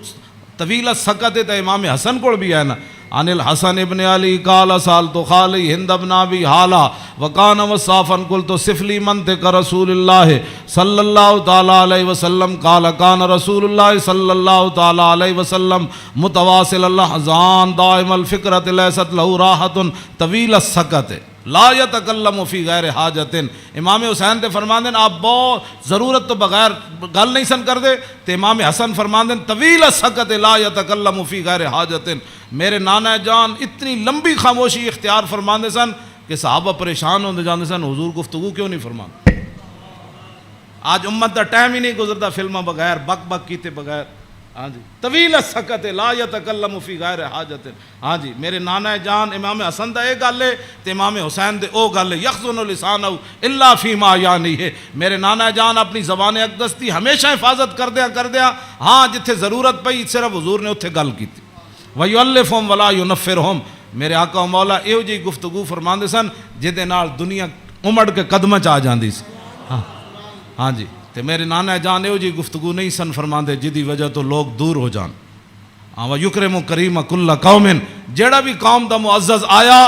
[SPEAKER 1] طویل سکت ہے. امام حسن کو بھی ہے نا عن الحسن ابن علی قال سالت خالی ہند ابن ابی حالا وکان وصافا قلت صف لی منطق رسول اللہ صلی اللہ تعالی علیہ وسلم قال کان رسول اللہ صلی اللہ تعالی علیہ وسلم متواصل الاحزان دائم الفکرۃ لیست له راحۃ طویل السکت لا یتکلم فی غیر حاجت. امام حسین تے فرماندے آپ بہت ضرورت تو بغیر گل نہیں سن کر دے. تے امام حسن فرماندے طویل السکت لا یتکلم فی غیر حاجت. میرے نانا جان اتنی لمبی خاموشی اختیار فرماندے سن کہ صحابہ پریشان ہوندے جاندے سن حضور گفتگو کیوں نہیں فرماندے. آج امت دا ٹائم ہی نہیں گزرتا فلماں بغیر بک بک کیتے بغیر. ہاں جی طویل السکت لا یتکلم فی غیر حاجت. ہاں جی میرے نانا جان امام حسن دا اے گل ہے تے امام حسین دے او گل ہے. یخزن لسانہ الا فیما یعنی ہے. میرے نانا جان اپنی زبان اقدس دی ہمیشہ حفاظت کردیا ہاں جتھے ضرورت پئی صرف حضور نے اتھے گل کیتی. وَيُؤَلِّفُهُمْ وَلَا يُنَفِّرُهُمْ. میرے آقا مولا ایہو جی گفتگو فرماندے سن جہدے نال دنیا امڑ کے قدماں چ آ جاندی سی. ہاں جی تے میرے نانا جان ایہو جی گفتگو نہیں سن فرماندے جدی وجہ تو لوگ دور ہو جان. وَيُكْرِمُ كَرِيمَ كُلَّ قَوْمٍ. جیڑا بھی قوم دا معزز آیا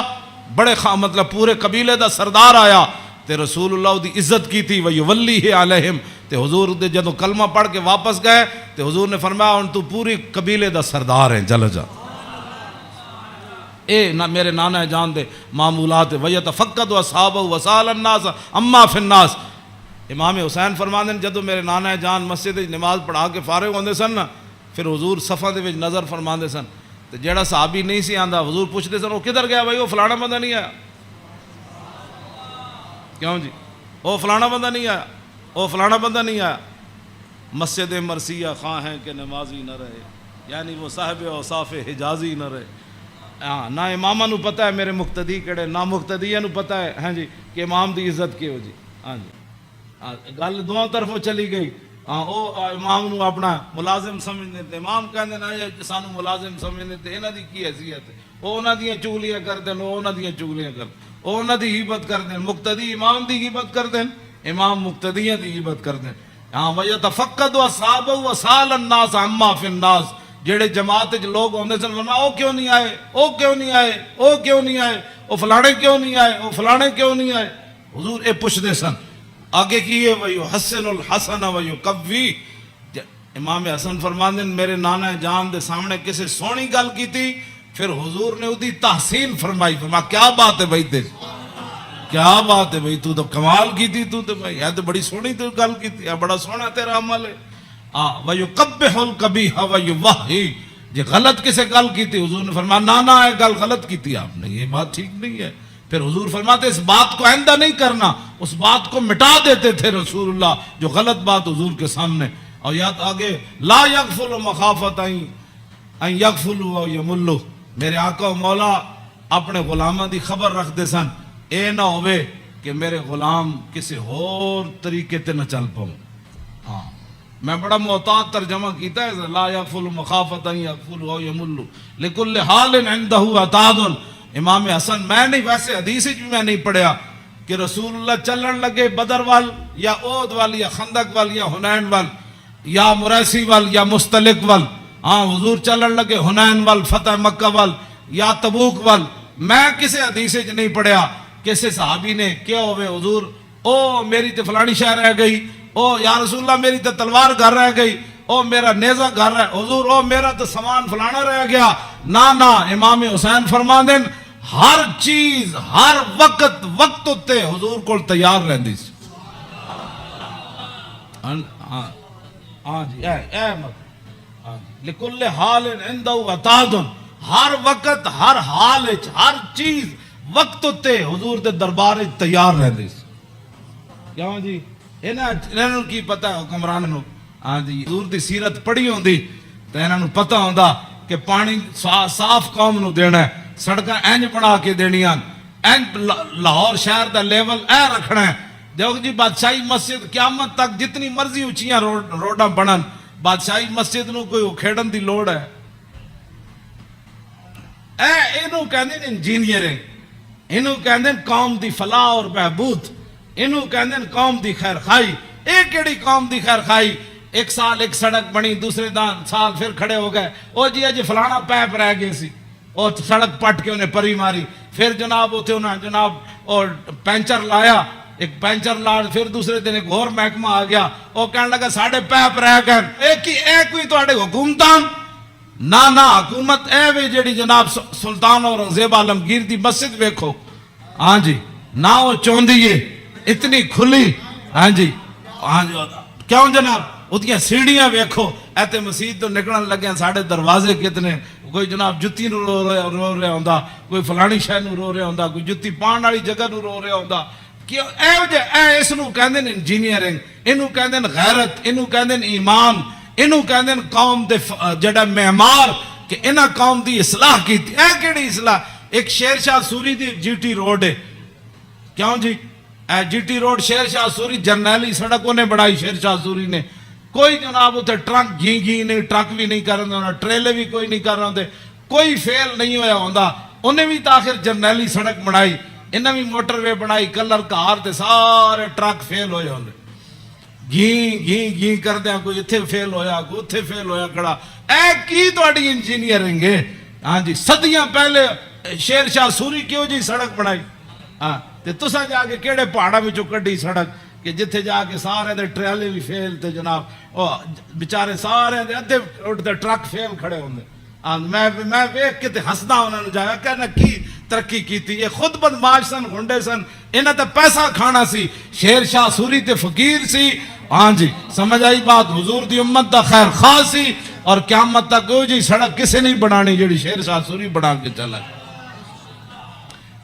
[SPEAKER 1] بڑے مطلب پورے قبیلے دا سردار آیا تے رسول اللہ دی عزت کی تھی. وَيُوَلِّهِ عَلَيْهِمْ. تے حضور دے جدوں کلمہ پڑھ کے واپس گئے تے حضور نے فرمایا ہن تو پوری قبیلے دا سردار ہے چل جا. اے نہ میرے نانا جان دے معمولات. وَيَتَفَقَّدُ أَصْحَابَهُ وَسَأَلَ النَّاسَ عَمَّا فِي النَّاسِ. امام حسین فرماندے جدوں میرے نانا جان مسجد نماز پڑھا کے فارغ ہوندے سن نا پھر حضور صفاں دے وچ نظر فرماندے سن تے جیڑا صحابی نہیں سی آندا حضور پوچھدے سن وہ کدھر گیا بھائی وہ فلانا بندہ نہیں آیا. کیوں جی وہ فلانا بندہ نہیں آیا وہ فلانا بندہ نہیں آیا. مسجد مرثیہ خواہ ہیں کہ نمازی نہ رہے یعنی وہ صاحب اوصاف حجازی نہ رہے. ہاں نہ اماماں نو پتہ ہے میرے مقتدی کہڑے نہ مقتدیاں نو پتہ ہے ہاں جی کہ امام دی عزت کیو جی. ہاں جی گل دونوں طرفوں چلی گئی. ہاں وہ امام نو اپنا ملازم سمجھنے تے امام کہندے نا سانو ملازم سمجھنے تے انہاں دی کی حیثیت ہے. وہ انہاں دیاں چگلیاں کردے وہ انہاں دیاں چگلیاں کردے وہ انہاں دی غیبت کردے مقتدی امام دی غیبت کردے. امام مقتدیاں دی غیبت کردے ہاں وَيَتَفَقَّدُ أَصْحَابَهُ وَسَالَ النَّاسَ عَمَّا فِي النَّاسِ جڑے جماعت وچ لوگ ہوندے سن فرمایا او کیوں نہیں آئے او کیوں نہیں آئے او کیوں نہیں آئے او فلانے کیوں نہیں آئے او فلانے کیوں نہیں آئے حضور اے پوچھدے سن آگے کیے وَيُحَسِّنُ الْحَسَنَ وَيُقَوِّي امام حسن فرماندے میرے نانا جان دے سامنے کسی سونی گل کی تھی پھر حضور نے اودی تحسین فرمائی فرمایا کیا بات ہے بھائی تیری کیا بات ہے بھائی تو تو کمال کی تھی تو بھائی یہ تو بڑی سونی تو گل کی تھی بڑا سونا تیرا عمل ہے وَيُقَبِّحُ الْقَبِيحَ وَيُوَحِّي جی غلط کسے گل کی تھی حضور نے فرمایا نانا ہے گل غلط کی تھی آپ نے یہ بات ٹھیک نہیں ہے پھر حضور فرماتے اس بات کو آئندہ نہیں کرنا اس بات کو مٹا دیتے تھے رسول اللہ جو غلط بات حضور کے سامنے اور یاد آگے لا یغفل مخافت ان یغفلوا او یملوا میرے آقا و مولا اپنے غلاماں دی خبر رکھ دے سن اے نہ ہوئے کہ میرے غلام کسی اور طریقے تے نہ چل پاؤں ہاں میں بڑا محتاط ترجمہ کیتا ہے لا یغفل مخافت ان یغفلوا او یملوا لکل حال عنده عتاد امام حسن میں نہیں ویسے حدیث بھی میں نہیں پڑھیا کہ رسول اللہ چلن لگے بدر وال یا احد وال یا خندق وال یا حنین وال یا مریسی وال یا مستلق وال ہاں حضور چلن لگے حنین وال فتح مکہ وال یا تبوک وال میں کسی حدیث نہیں پڑھیا کسی صحابی نے کیا ہوئے حضور او میری تے فلانی شہر رہ گئی او یا رسول اللہ میری تے تلوار گھر رہ گئی او میرا نیزہ گھر رہ حضور او میرا تے سامان فلانا رہ گیا نا امام حسین فرما دیں ہر چیز ہر وقت وقت تے حضور کو تیار رہندی سی ہاں جی اے مت لکل حال عنده عتاد ہر وقت ہر حال ہر چیز وقت تے حضور دے دربار تیار رہندی سی کیوں جی انہاں نوں کی پتہ ہے حکمران نوں ہاں جی حضور دی سیرت پڑھی ہوندی تے انہاں نوں پتہ ہوندا کہ پانی صاف قوم نوں دینا ہے سڑکاں اینج بنا کے دینیاں اینج لاہور شہر دا لیول اے رکھنا ہے دیکھو جی بادشاہی مسجد قیامت تک جتنی مرضی اونچیاں روڈاں بنن بادشاہی مسجد نو کوئی کھیڑن دی لوڑ ہے اینو کہندے انجینئرنگ اینو کہندے قوم دی فلاح اور بہبود اینو کہندے قوم دی خیر خائی ایک کیڑی قوم دی خیر خائی ایک سال ایک سڑک بنی دوسرے سال پھر کھڑے ہو گئے او جی فلانا پیپ رہ گئے سی اور سڑک پٹ کے انہیں پری ماری پھر جناب ہوتے انہیں جناب اور پینچر لایا ایک پینچر لا پھر دوسرے دن ایک اور محکمہ آ گیا وہ کہنے لگا ساڑھے پیپ رہ گئے ایک ہی تو حکومتان نہ حکومت اے وے جیڑی جناب سلطان اور زیب عالمگیر دی مسجد ویکھو ہاں جی نہ وہ چوندی ہے اتنی کھلی ہاں جی کیوں جناب اتنی سیڑھیاں ویکھو ایتے مسجد تو نکلن لگے ساڑھے دروازے کتنے کوئی جناب جتی نو رو رہا ہوندا کوئی فلانی شے نو رو رہا ہوندا کوئی جتی پان والی جگہ نو رو رہا ہوندا کیوں اے اس نو کہندے نے انجینئرنگ اینو کہندے نے غیرت اینو کہندے نے ایمان اینو کہندے نے قوم دے جڑا معمار کہ انہاں قوم دی اصلاح کیتی اے کیڑی اصلاح ایک شیر شاہ سوری دی جی ٹی روڈ ہے کیوں جی اے جی ٹی روڈ شیر شاہ سوری جرنیلی سڑک انہیں بڑھائی شیر شاہ سوری نے کوئی جناب اتنے ٹرک گھی نہیں ٹرک بھی نہیں کر رہے ٹریلے بھی کوئی نہیں کر رہے کوئی فیل نہیں ہویا ہوندا انہیں بھی تاخر جرنیلی سڑک بنائی انہیں بھی موٹر وے بنائی کلر کار تے سارے ٹرک فیل ہوئے ہوندے گھی کر دیا کوئی اتھے فیل ہویا کوئی اتھے فیل ہویا کھڑا اے کی تواڈی انجینئرنگ ہے ہاں جی صدیاں پہلے شیر شاہ سوری کیوں جی سڑک بنائی ہاں تے تساں جا کے کیڑے پہاڑاں وچوں کڈی سڑک کہ جتھے جا کے سارے دے ٹریلے بھی فیل تے جناب بیچارے سارے دے ادھے اٹھتے ٹرک فیل کھڑے ہوندے میں ویکھ کے تے ہسدا انہاں نوں جایا کہنا کی ترقی کیتی یہ خود بدماش سن گھنڈے سن انہاں تے پیسہ کھانا سی شیر شاہ سوری تے فقیر سی ہاں جی سمجھ آئی بات حضور دی امت دا خیر خواہ سی اور قیامت تک کوئی جی سڑک کسے نہیں بنانی جڑی شیر شاہ سوری بنا کے چلا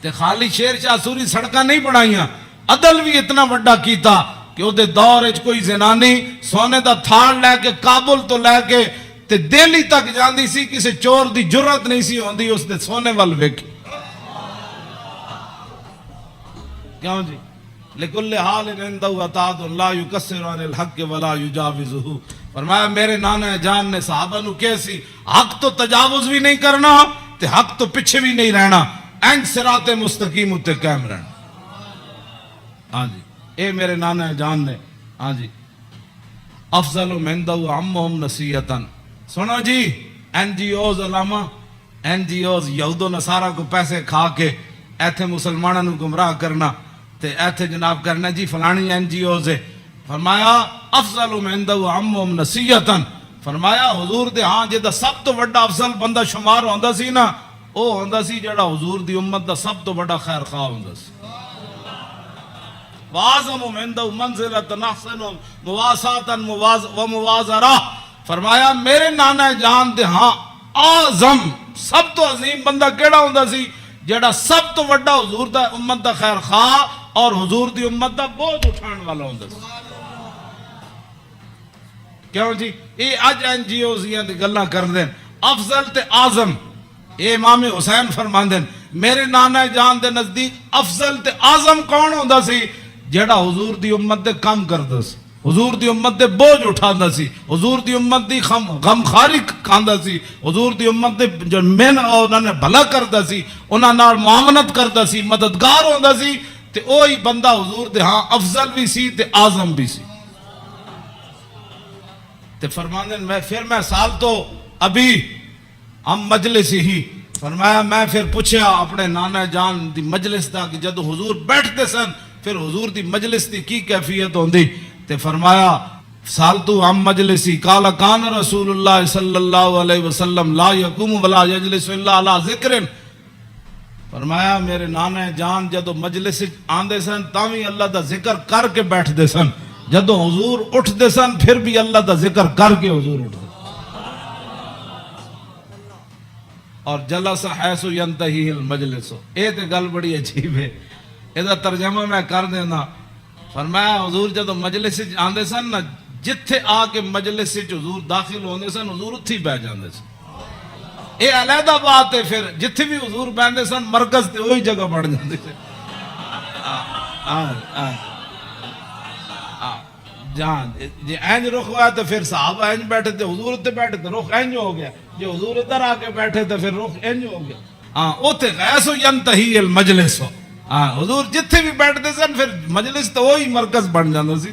[SPEAKER 1] تے خالی شیر شاہ سوری سڑکاں نہیں بنائیاں عدل بھی اتنا بڑا کیتا کہ وہ دے دور اچ کوئی زنانی سونے دا تھاڑ لے کے کابل تو لے کے تے دہلی تک جاندی سی کسی چور دی جرت نہیں سی ہوندی اس دے سونے وال ویکھ کیوں جی لکل حال عنده عتاد لا یکسر عن الحق ولا یجاوزہ فرمایا میرے نانا جان نے صحابہ نو کیسی حق تو تجاوز بھی نہیں کرنا تے حق تو پیچھے بھی نہیں رہنا این صراط مستقیم تے قائم رہنا ہاں جی اے میرے نانا جان نے ہاں جی افضل مندہ عمہم نصیحتاً سنو جی این جی اوز علامہ این جی اوز یہود و نصارہ کو پیسے کھا کے ایتھے مسلمانوں کو گمراہ کرنا تے ایتھے جناب کرنا جی فلانی این جی اوز ہے فرمایا افضل مندہ عمہم نصیحتاً فرمایا حضور دے ہاں جہاں سب تو بڑا افضل بندہ شمار ہوندا سی نا وہ ہوندا سی جڑا حضور دی امت دا سب تو بڑا خیر خواہ ہوندا سی وَعَظَمُ مِنْدَهُ مَنْزِلَةً أَحْسَنُ مُوَاسَاةً وَمُوَازَرَةً فرمایا میرے نانا جان دے ہاں اعظم سب تو عظیم بندہ کیڑا ہوندا سی جڑا سب تو بڑا حضور دا امت دا خیر خواہ اور حضور دی امت دا بوجھ اٹھان والا ہوندا سی کیوں جی یہ اج این جی اوز دی گلاں کر دیں افضل تے اعظم اے امام حسین فرماندے میرے نانا جان دے نزدیک افضل تے اعظم کون ہوندا سی جڑا حضور دی امت دے کام کردا سی حضور دی امت دے بوجھ اٹھاندا سی حضور دی امت دی غم خاری کھاندا سی حضور دی امت دے جو انہاں نے بھلا کردا سی انہاں نال معاونت کردا سی مددگار ہوندا سی تے اوہی بندہ حضور دے ہاں افضل بھی سی تے اعظم بھی سی تے فرماندے میں سال تو ابھی ہم مجلس ہی فرمایا میں پھر پوچھیا اپنے نانا جان دی مجلس دا کہ جدو حضور بیٹھتے سن پھر حضور دی مجلس دی کی کیفیت ہوندی تے فرمایا سال تو ہم مجلسی قال کان رسول اللہ صلی اللہ علیہ وسلم لا یقوم ولا یجلس الا علی ذکر فرمایا میرے نانا جان جدو مجلس آندے سن تاوی اللہ دا ذکر کر کے بیٹھ دے سن جدو حضور اٹھ دے سن پھر بھی اللہ دا ذکر کر کے حضور اٹھ دے اور جلس حیث ینتہی المجلس اے تے گل بڑی عجیب ہے ادا ترجمہ میں کر دینا فرمایا حضور جدو مجلس آندے سن نا جتھے آ کے مجلس حضور داخل ہوندے سن حضور اتھی بہ جاندے سن اے علیحدہ بات ہے پھر جتھے بھی حضور بیندے سن مرکز تے وہی جگہ بڑھ جاندے سن جان جی اینج رخ ہوا تو پھر صحابہ اینج بیٹھے تھے حضور تے بیٹھے تھے رخ اینج ہو گیا جو حضور ادھر آ کے بیٹھے تھے پھر رخ اینج ہو گیا ہاں اوتے غیث ینتہی المجلس ہاں حضور جتھے بھی بیٹھتے سن پھر مجلس تو وہی مرکز بن جاندے سی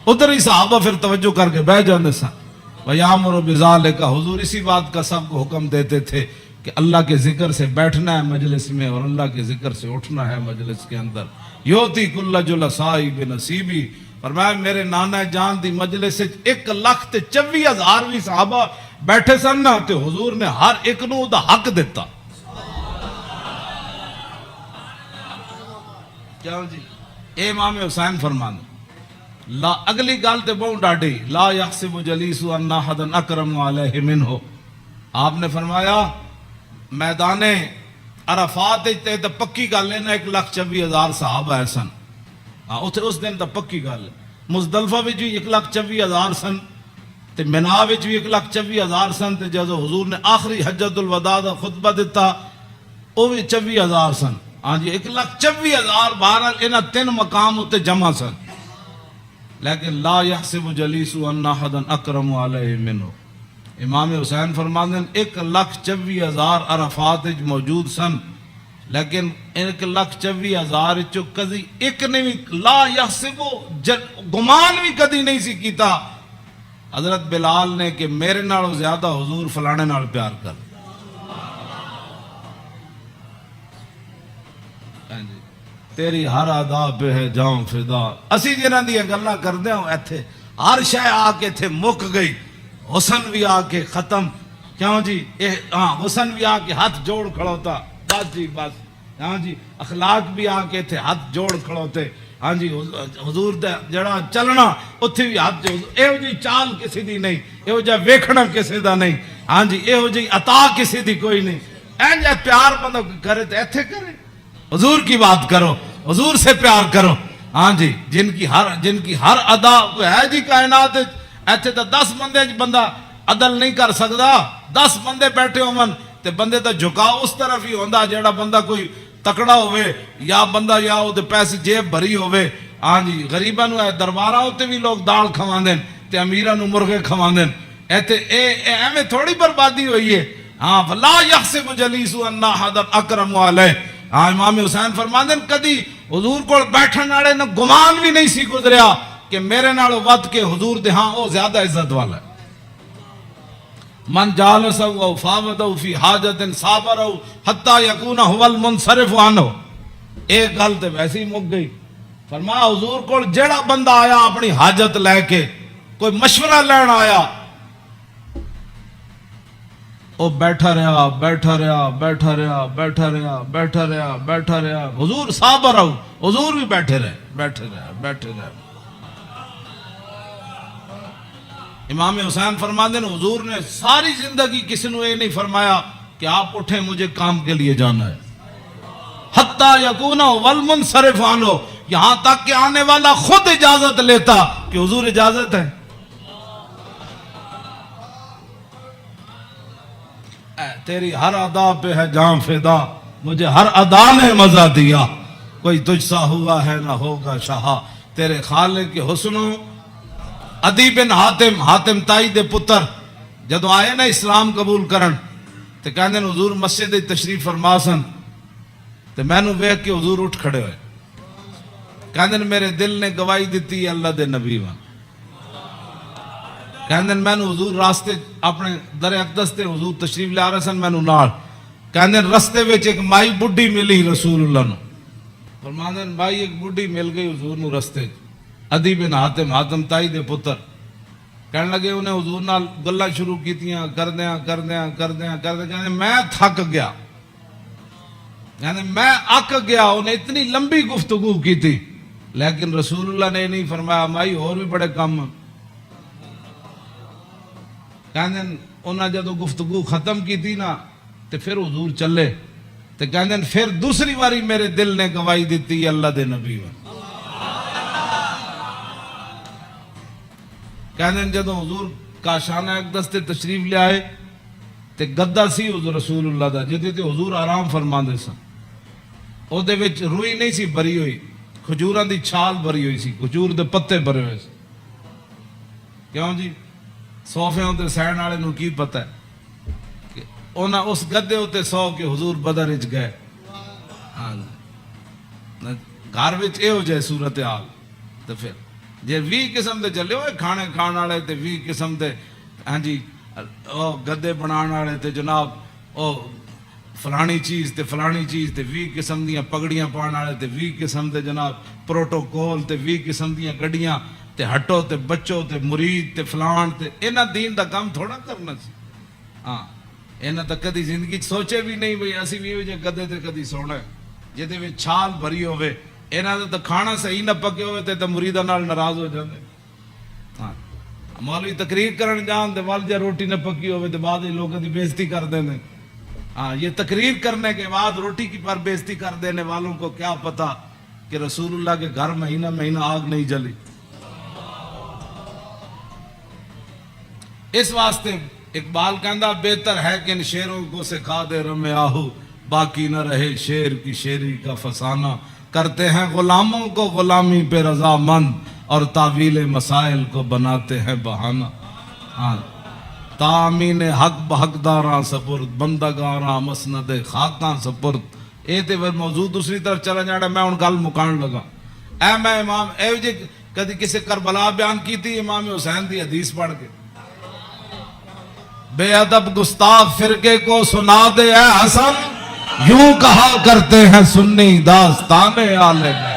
[SPEAKER 1] ادھر ہی صحابہ پھر توجہ کر کے بیٹھ جاندے سن وَيَأْمُرُ بِذَلِكَ حضور اسی بات کا سب کو حکم دیتے تھے کہ اللہ کے ذکر سے بیٹھنا ہے مجلس میں اور اللہ کے ذکر سے اٹھنا ہے مجلس کے اندر یوتی کل جلسائی بنصیبی فرمایا میرے نانا جان دی مجلس 1,24,000 بھی صحابہ بیٹھے سن نا تے حضور نے ہر ایک نو دا حق دیتا کیا جی اے امام حسین فرمانے لا اگلی گال تے بہت ڈاڑی لا یحسب جلیس ان احد اکرم علیہ منہ آپ نے فرمایا میدان عرفات تے تے پکی گل لینا 1,24,000 صحابہ ہے سن اس دن تا پکی گل مزدلفہ وچ بھی 1,24,000 سن تے منا وچ بھی 1,24,000 سن تے جدو حضور نے آخری حجت الوداع دا خطبہ دیتا وہ بھی 24,000 سن ہاں جی 1,24,000 بہرحال انہاں 3 مقام اتے جمع سن لیکن لا یحسب جلیس ان احد اکرم علیہ منہ امام حسین فرماتے ہیں 1,24,000 عرفات موجود سن لیکن 1,24,000 چو کدی ایک نے بھی لا یحسبو گمان بھی کدی نہیں سی کیتا حضرت بلال نے کہ میرے نالوں زیادہ حضور فلانے نال پیار کر تیری ہر ادا پہ ہے جاؤں فدا اسی جنہ دیا گلہ کر دیں ایتھے ہر شے آ کے تھے مک گئی حسن بھی آ کے ختم کیوں جی حسن بھی آ کے ہاتھ جوڑ کھڑوتا بس جی بس ہاں جی اخلاق بھی آ کے تھے ہاتھ جوڑ کھڑوتے ہاں جی حضور دے جڑا چلنا اتھے بھی ہاتھ جوڑ ایہو جی چال کسی دی نہیں ایہو جا ویکھنا کسی دا نہیں ہاں جی ایہو جی عطا کسی دی کوئی نہیں این جا پیار بندہ کرے تو ایتھے کرے حضور کی بات کرو حضور سے پیار کرو ہاں جی جن کی ہر ادا ہے جی کائنات ایتھے تو 10 بندے بندہ عدل نہیں کر سکتا 10 بندے بیٹھے ہون تے بندے دا جھکاؤ اس طرف ہی ہوندا جیڑا بندہ کوئی تکڑا ہوئے یا بندہ یا او دے پیسے جیب بھری ہوئے ہاں جی غریباں نو درباراں ہوتے بھی لوگ دال کھواندے تے امیراں نو مرغے کھواندے ایتھے ایویں تھوڑی بربادی ہوئی ہے ہاں لا یحسب جلیس ان احد اکرم علیہ ہاں امام حسین فرماندے کدی حضور کو بیٹھن والے نہ گمان بھی نہیں سی گزریا کہ میرے نالوں ود کے حضور دے ہاں وہ زیادہ عزت والا ہے. من جالسہ او فاوضہ فی حاجت صابرہ حتی یکون هو المنصرف عنہ. ایک گل تے ویسے ہی مک گئی. فرمایا حضور کو جیڑا بندہ آیا اپنی حاجت لے کے کوئی مشورہ لین آیا وہ بیٹھا رہا بیٹھا رہا بیٹھا رہا بیٹھا رہا بیٹھا رہا بیٹھا رہا. حضور صابر رہو, حضور بھی بیٹھے رہے بیٹھے رہے بیٹھے رہے. امام حسین فرماتے ہیں حضور نے ساری زندگی کسی نے یہ نہیں فرمایا کہ آپ اٹھیں مجھے کام کے لیے جانا ہے. حتیٰ یکون والمنصرف عنہ, یہاں تک کہ آنے والا خود اجازت لیتا کہ حضور اجازت ہے. تیری ہر ادا پہ ہے جان فدا, مجھے ہر ادا نے مزہ دیا, کوئی تجھ سا ہوا ہے نہ ہوگا شاہ. تیرے خالق کے حسنوں عدی بن حاتم, حاتم تائی دے پتر جدو آئے نا اسلام قبول کرن تے کہندے حضور مسجد تشریف فرما سن تے میں نو ویکھ کے حضور اٹھ کھڑے ہوئے. کہندے میرے دل نے گواہی دیتی اللہ دے نبی وان. کہندے میں نو حضور راستے اپنے در اقدس تے حضور تشریف لے آ رہے سن, میں نو نال کہندے رستے وچ ایک مائی بڈھی ملی رسول اللہ نو. فرماندے بھائی ایک بڈھی مل گئی حضور نو رستے, عدی بن حاتم, حاتم تائی دے پتر. کہنے لگے انہیں حضور نال گلاں شروع کیتیاں کردیاں کردیاں کردیاں کردیاں. کہنے میں تھک گیا, کہنے میں اک گیا. انہیں اتنی لمبی گفتگو کی تھی لیکن رسول اللہ نے نہیں فرمایا مائی اور بھی بڑے کام. کہنے انہیں جدو گفتگو ختم کی تھی نا تو پھر حضور چلے تو کہنے پھر دوسری باری میرے دل نے گواہی دیتی اللہ دے نبی وان. کہنے جدو حضور کاشانہ اقدس تے تشریف لے آئے تے گدہ سی حضور رسول اللہ دا جدے تے حضور آرام فرما دے سن. او دے وچ روئی نہیں سی بری ہوئی, کھجوراں دی چھال بری ہوئی سی, کھجور دے پتے بھرے ہوئے سی. کیوں جی صوفیاں تے سہن والے نو کی پتہ ہے کہ انہاں اس گدے تے سو کے حضور بدر وچ گئے. ہاں گھر وچ اے ہو جائے صورتحال تے پھر جے 20 قسم دے چلے ہوئے کھانے کھان والے تے 20 قسم دے ہاں جی او گدے بنان والے تے جناب او فلانی چیز تے فلانی چیز تے 20 قسم دیاں پگڑیاں پان والے تے 20 قسم دے جناب پروٹوکول تے 20 قسم دیاں گڈیاں تے ہٹو تے بچو تے مرید تے فلان تے انہاں دین دا کام تھوڑا کرنا سی. ہاں انہاں تا کدی زندگی سوچے بھی نہیں بھئی اسی بھی جے گدے تے کدی سونا ہے جے وچ چھال بھری ہوے. انہاں دا کھانا صحیح نہ پکے ہوئے تے مریداں نال ناراض ہو جاندے. ہاں مولوی تقریر کرن جان تے وال جے روٹی نہ پکی ہوئے تے بعد لوگوں دی بے عزتی کر دیندے. ہاں یہ تقریر کرنے کے بعد روٹی کی پر بے عزتی کر دینے والوں کو کیا پتا کہ رسول اللہ کے گھر مہینہ مہینہ آگ نہیں جلی. اس واسطے اقبال کہندا بہتر ہے کہ ان شیروں کو سکھا دے رم آہو, باقی نہ رہے شیر کی شیری کا فسانہ. کرتے ہیں غلاموں کو غلامی پہ رضا مند اور تعویل مسائل کو بناتے ہیں بہانہ. ہاں تامین حق بحقداراں سپرد بندگاراں مسند خاکاں سپرد. اے تے موضوع دوسری طرف چلا جانا, میں ان گل مکان لگا. اے میں امام اے جی کدی کسی کربلا بیان کی تھی امام حسین دی حدیث پڑھ کے بے ادب گستاخ فرقے کو سنا دے اے حسن, یوں کہا کرتے ہیں سنی داستان آل بیت.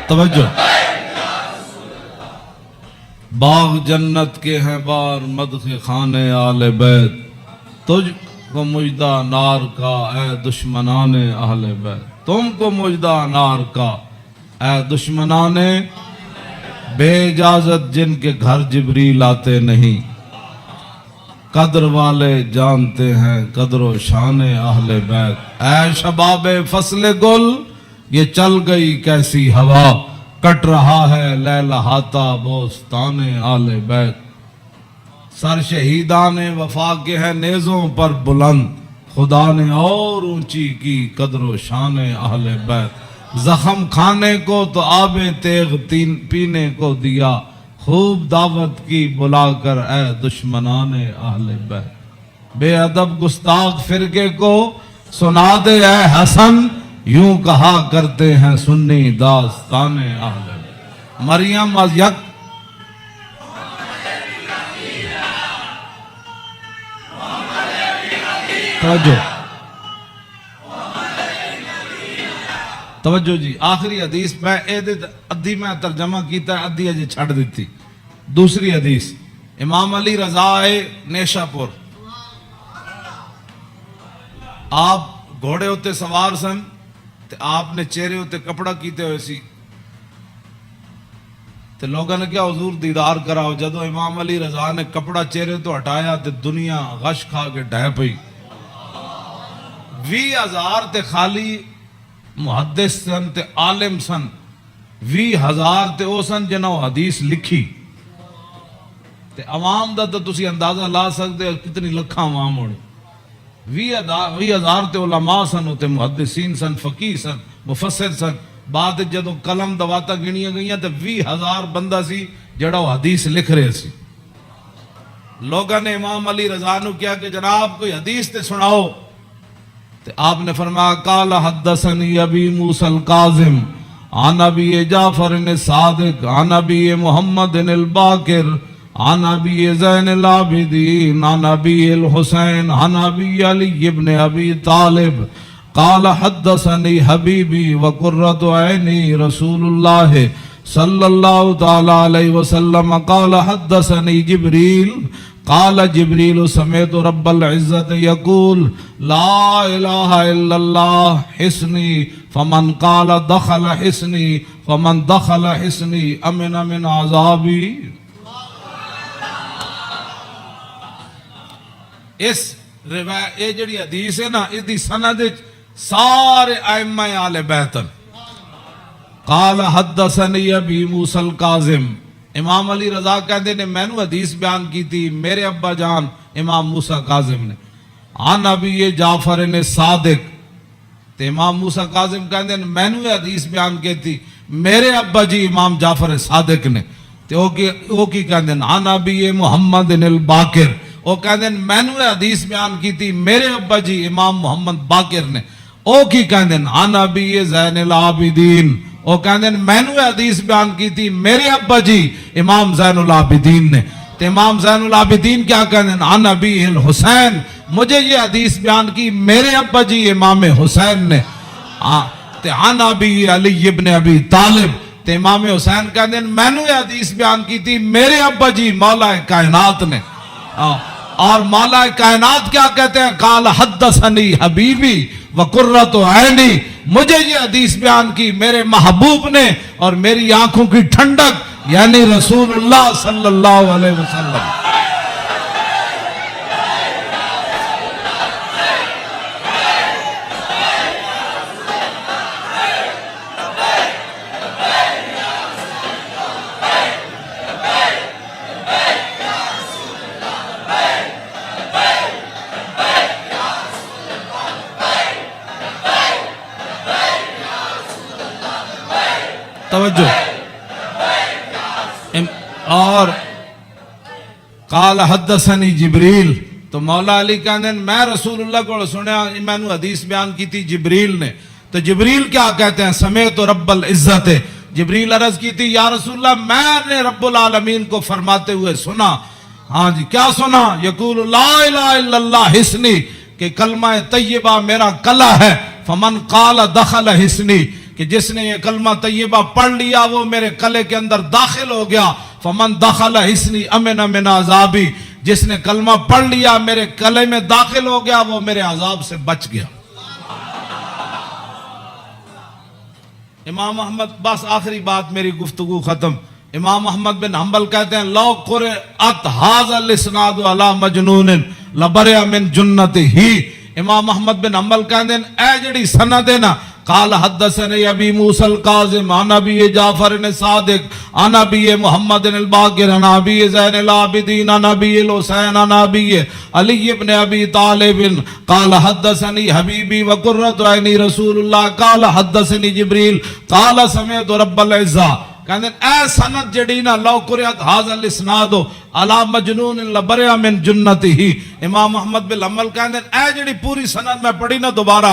[SPEAKER 1] توجہ باغ جنت کے ہیں بار مدح خانے آل بیت, تجھ کو مجدہ نار کا اے دشمنان اہل بیت. تم کو مجدہ نار کا اے دشمنان بے اجازت جن کے گھر جبریل آتے نہیں، قدر والے جانتے ہیں قدر و شان اہل بیت۔ اے شباب فصل گل یہ چل گئی کیسی ہوا، کٹ رہا ہے لہلہاتا بوستان اہل بیت۔ سر شہیدان وفا کے ہیں نیزوں پر بلند، خدا نے اور اونچی کی قدر و شان اہل بیت۔ زخم کھانے کو تو آب تیغ پینے کو دیا، خوب دعوت کی بلا کر اے دشمنان اہل بیت۔ بے ادب گستاخ فرقے کو سنا دے اے حسن، یوں کہا کرتے ہیں سنی داستان اہل بیت۔ مریم از یک توجہ جی، آخری حدیث میں ادھی میں ترجمہ کیتا ہے، ادھی اجے چھڑ دیتی۔ دوسری حدیث امام علی رضا نیشہ پور، آپ گھوڑے ہوتے سوار سن تے آپ نے چہرے ہوتے کپڑا کیتے ہوئے سی تے لوگوں نے کیا حضور دیدار کراؤ۔ جدو امام علی رضا نے کپڑا چہرے تو ہٹایا تے دنیا غش کھا کے ڈہ پئی۔ 20,000 تے خالی محدث سن تے عالم سن، 20,000 تے او سن جنہوں حدیث لکھی تے عوام دا تو تسی اندازہ لا سکتے کتنی لکھاں عوام ہونے۔ 20,000 تے علماء سن تے محدثین سن، فقیہ سن، مفسر سن۔ بعد جدو قلم دواتا گنیاں گئیاں تے 20,000 بندہ سی جڑا وہ حدیث لکھ رہے سی۔ لوگوں نے امام علی رضا نو کیا کہ جناب کوئی حدیث تے سناؤ، تو آپ نے فرمایا قال حدثنی ابی موسیٰ القاظم عن ابی جعفر الصادق عن ابی محمد الباقر عن ابی زین العابدین عن ابی الحسین عن ابی علی ابن ابی طالب قال حدثنی حبیبی وقرۃ عینی رسول اللہ صلی اللہ تعالی علیہ وسلم قال حدثنی جبریل قال جبریل سمعت رب العزت یقول لا الہ الا اللہ حسنی فمن قال دخل حسنی فمن دخل حسنی امن من عذابی۔ اس روایت یہ جڑی حدیث ہے نا، اس دی سند سارے ائمہ اہل بیت۔ قال حدثنی ابی موسیٰ القاظم، امام علی رضا کہتے ہیں میں نے حدیث بیان کی تھی میرے ابا جان امام موسیٰ کاظم نے، عن ابی جعفر صادق، تو امام موسیٰ کاظم کہتے ہیں میں نے حدیث بیان کی تھی میرے ابا جی امام جعفر صادق نے، تو وہ کی کہتے ہیں عن ابی محمد الباقر، وہ کہتے ہیں میں نے حدیث بیان کی تھی میرے ابا جی امام محمد باقر نے، وہ کی کہتے ہیں عن ابی زین العابدین، وہ کہتے ہیں میں نے حدیث بیان کی تھی میرے ابا جی امام زین العابدین نے، تو امام زین العابدین کیا کہتے ہیں عن ابی الحسین، مجھے یہ حدیث بیان کی میرے ابا جی امام حسین نے، تو عن ابی علی ابن ابی طالب، تو امام حسین کہتے ہیں میں نے حدیث بیان کی تھی میرے ابا جی مولا کائنات نے، اور مولا کائنات کیا کہتے ہیں قال حدثنی حبیبی وقرۃ عینی، مجھے یہ حدیث بیان کی میرے محبوب نے اور میری آنکھوں کی ٹھنڈک یعنی رسول اللہ صلی اللہ علیہ وسلم۔ توجہ، اور قال حدثنی جبریل، تو مولا علی کہتے ہیں میں رسول اللہ کو سنیا، میں نے حدیث بیان کی تھی جبریل نے، تو جبریل کیا کہتے ہیں سمیت رب العزت، جبریل عرض کی تھی یا رسول اللہ میں نے رب العالمین کو فرماتے ہوئے سنا، ہاں جی کیا سنا، یقول لا الہ الا اللہ حسنی، کہ کلمہ طیبہ میرا کلا ہے، فمن قال دخل حسنی، کہ جس نے یہ کلمہ طیبہ پڑھ لیا وہ میرے کلے کے اندر داخل ہو گیا، فمن دخل حسنی امن من عذابی، جس نے کلمہ پڑھ لیا میرے کلے میں داخل ہو گیا وہ میرے عذاب سے بچ گیا۔ امام احمد، بس آخری بات میری گفتگو ختم، امام احمد بن حنبل کہتے ہیں لو قرأت ھذا الاسناد علی مجنون لبرئ من جنتہ. امام احمد بن حنبل کہتے ہیں اے جڑی سند ہے نا، قال حدثني ابي موسى الكاظم عن ابي جعفر الصادق عن ابي محمد الباقر عن ابي زين العابدين عن ابي الحسين عن ابي علي بن ابي طالب قال حدثني حبيبي وقرة عيني رسول الله قال حدثني جبريل قال سمعت رب العزة. کہتے ہیں اے سند جڑی نا لو قرأت ھذا الاسناد علی مجنون لبرئ من جنتہ. امام احمد بن حنبل کہتے ہیں اے جڑی پوری سند میں پڑھی نا دوبارہ،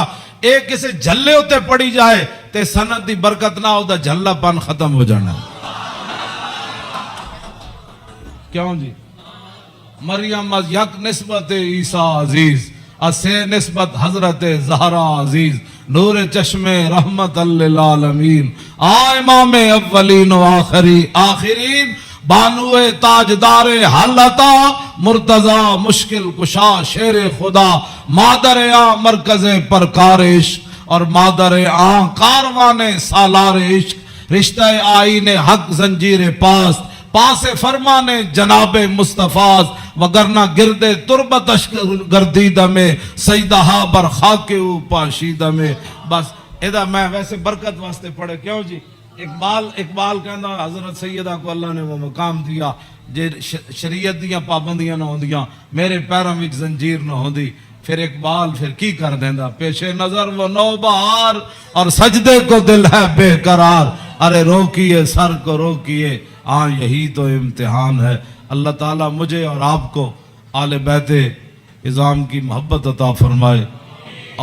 [SPEAKER 1] ایک کسے جھلے ہوتے پڑھی جائے تے سند دی برکت نہ ہو دا جھلا پن ختم ہو جانا. کیوں جی؟ مریم از یک نسبت عیسیٰ عزیز، اسے نسبت حضرت زہرا عزیز، نور چشم رحمت للعالمین، امام اولین و آخرین، بانو تاجدار حالتا، مرتضی مشکل کشا شیر خدا، مادر مرکز پرکارش اور مادر کاروان سالار عشق، رشتہ آئین حق زنجیر پاس فرمان جناب مصطفیٰ، وگرنہ گردے تربتش گردیدہ میں سیدہا بر خاک او پاشیدہ میں. بس ادھا میں ویسے برکت واسطے پڑھے. کیوں جی؟ اقبال کہنا حضرت سیدہ کو اللہ نے وہ مقام دیا جے شریعت دیاں پابندیاں نہ ہوندیاں، میرے پیروں وچ زنجیر نہ ہوندی. پھر اقبال پھر کی کر دیندہ، پیش نظر وہ نوبہار اور سجدے کو دل ہے بے قرار، ارے روکیے سر کو روکیے، یہی تو امتحان ہے. اللہ تعالیٰ مجھے اور آپ کو آل بیت اعظام کی محبت عطا فرمائے،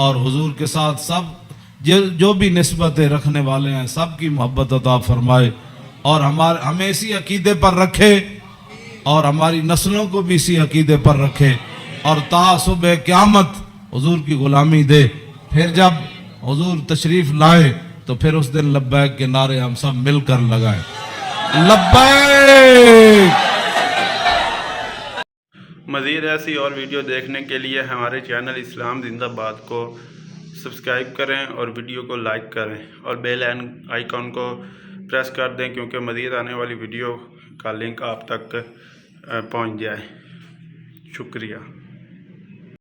[SPEAKER 1] اور حضور کے ساتھ سب جو بھی نسبتیں رکھنے والے ہیں سب کی محبت عطا فرمائے، اور ہمیں اسی عقیدے پر رکھے، اور ہماری نسلوں کو بھی اسی عقیدے پر رکھے، اور تا صبح قیامت حضور کی غلامی دے. پھر جب حضور تشریف لائے تو پھر اس دن لبیک کے نعرے ہم سب مل کر لگائیں. لبیک.
[SPEAKER 2] مزید ایسی اور ویڈیو دیکھنے کے لیے ہمارے چینل اسلام زندہ باد کو سبسکرائب کریں اور ویڈیو کو لائک کریں اور بیل آئیکن کو پریس کر دیں، کیونکہ مزید آنے والی ویڈیو کا لنک آپ تک پہنچ جائے. شکریہ.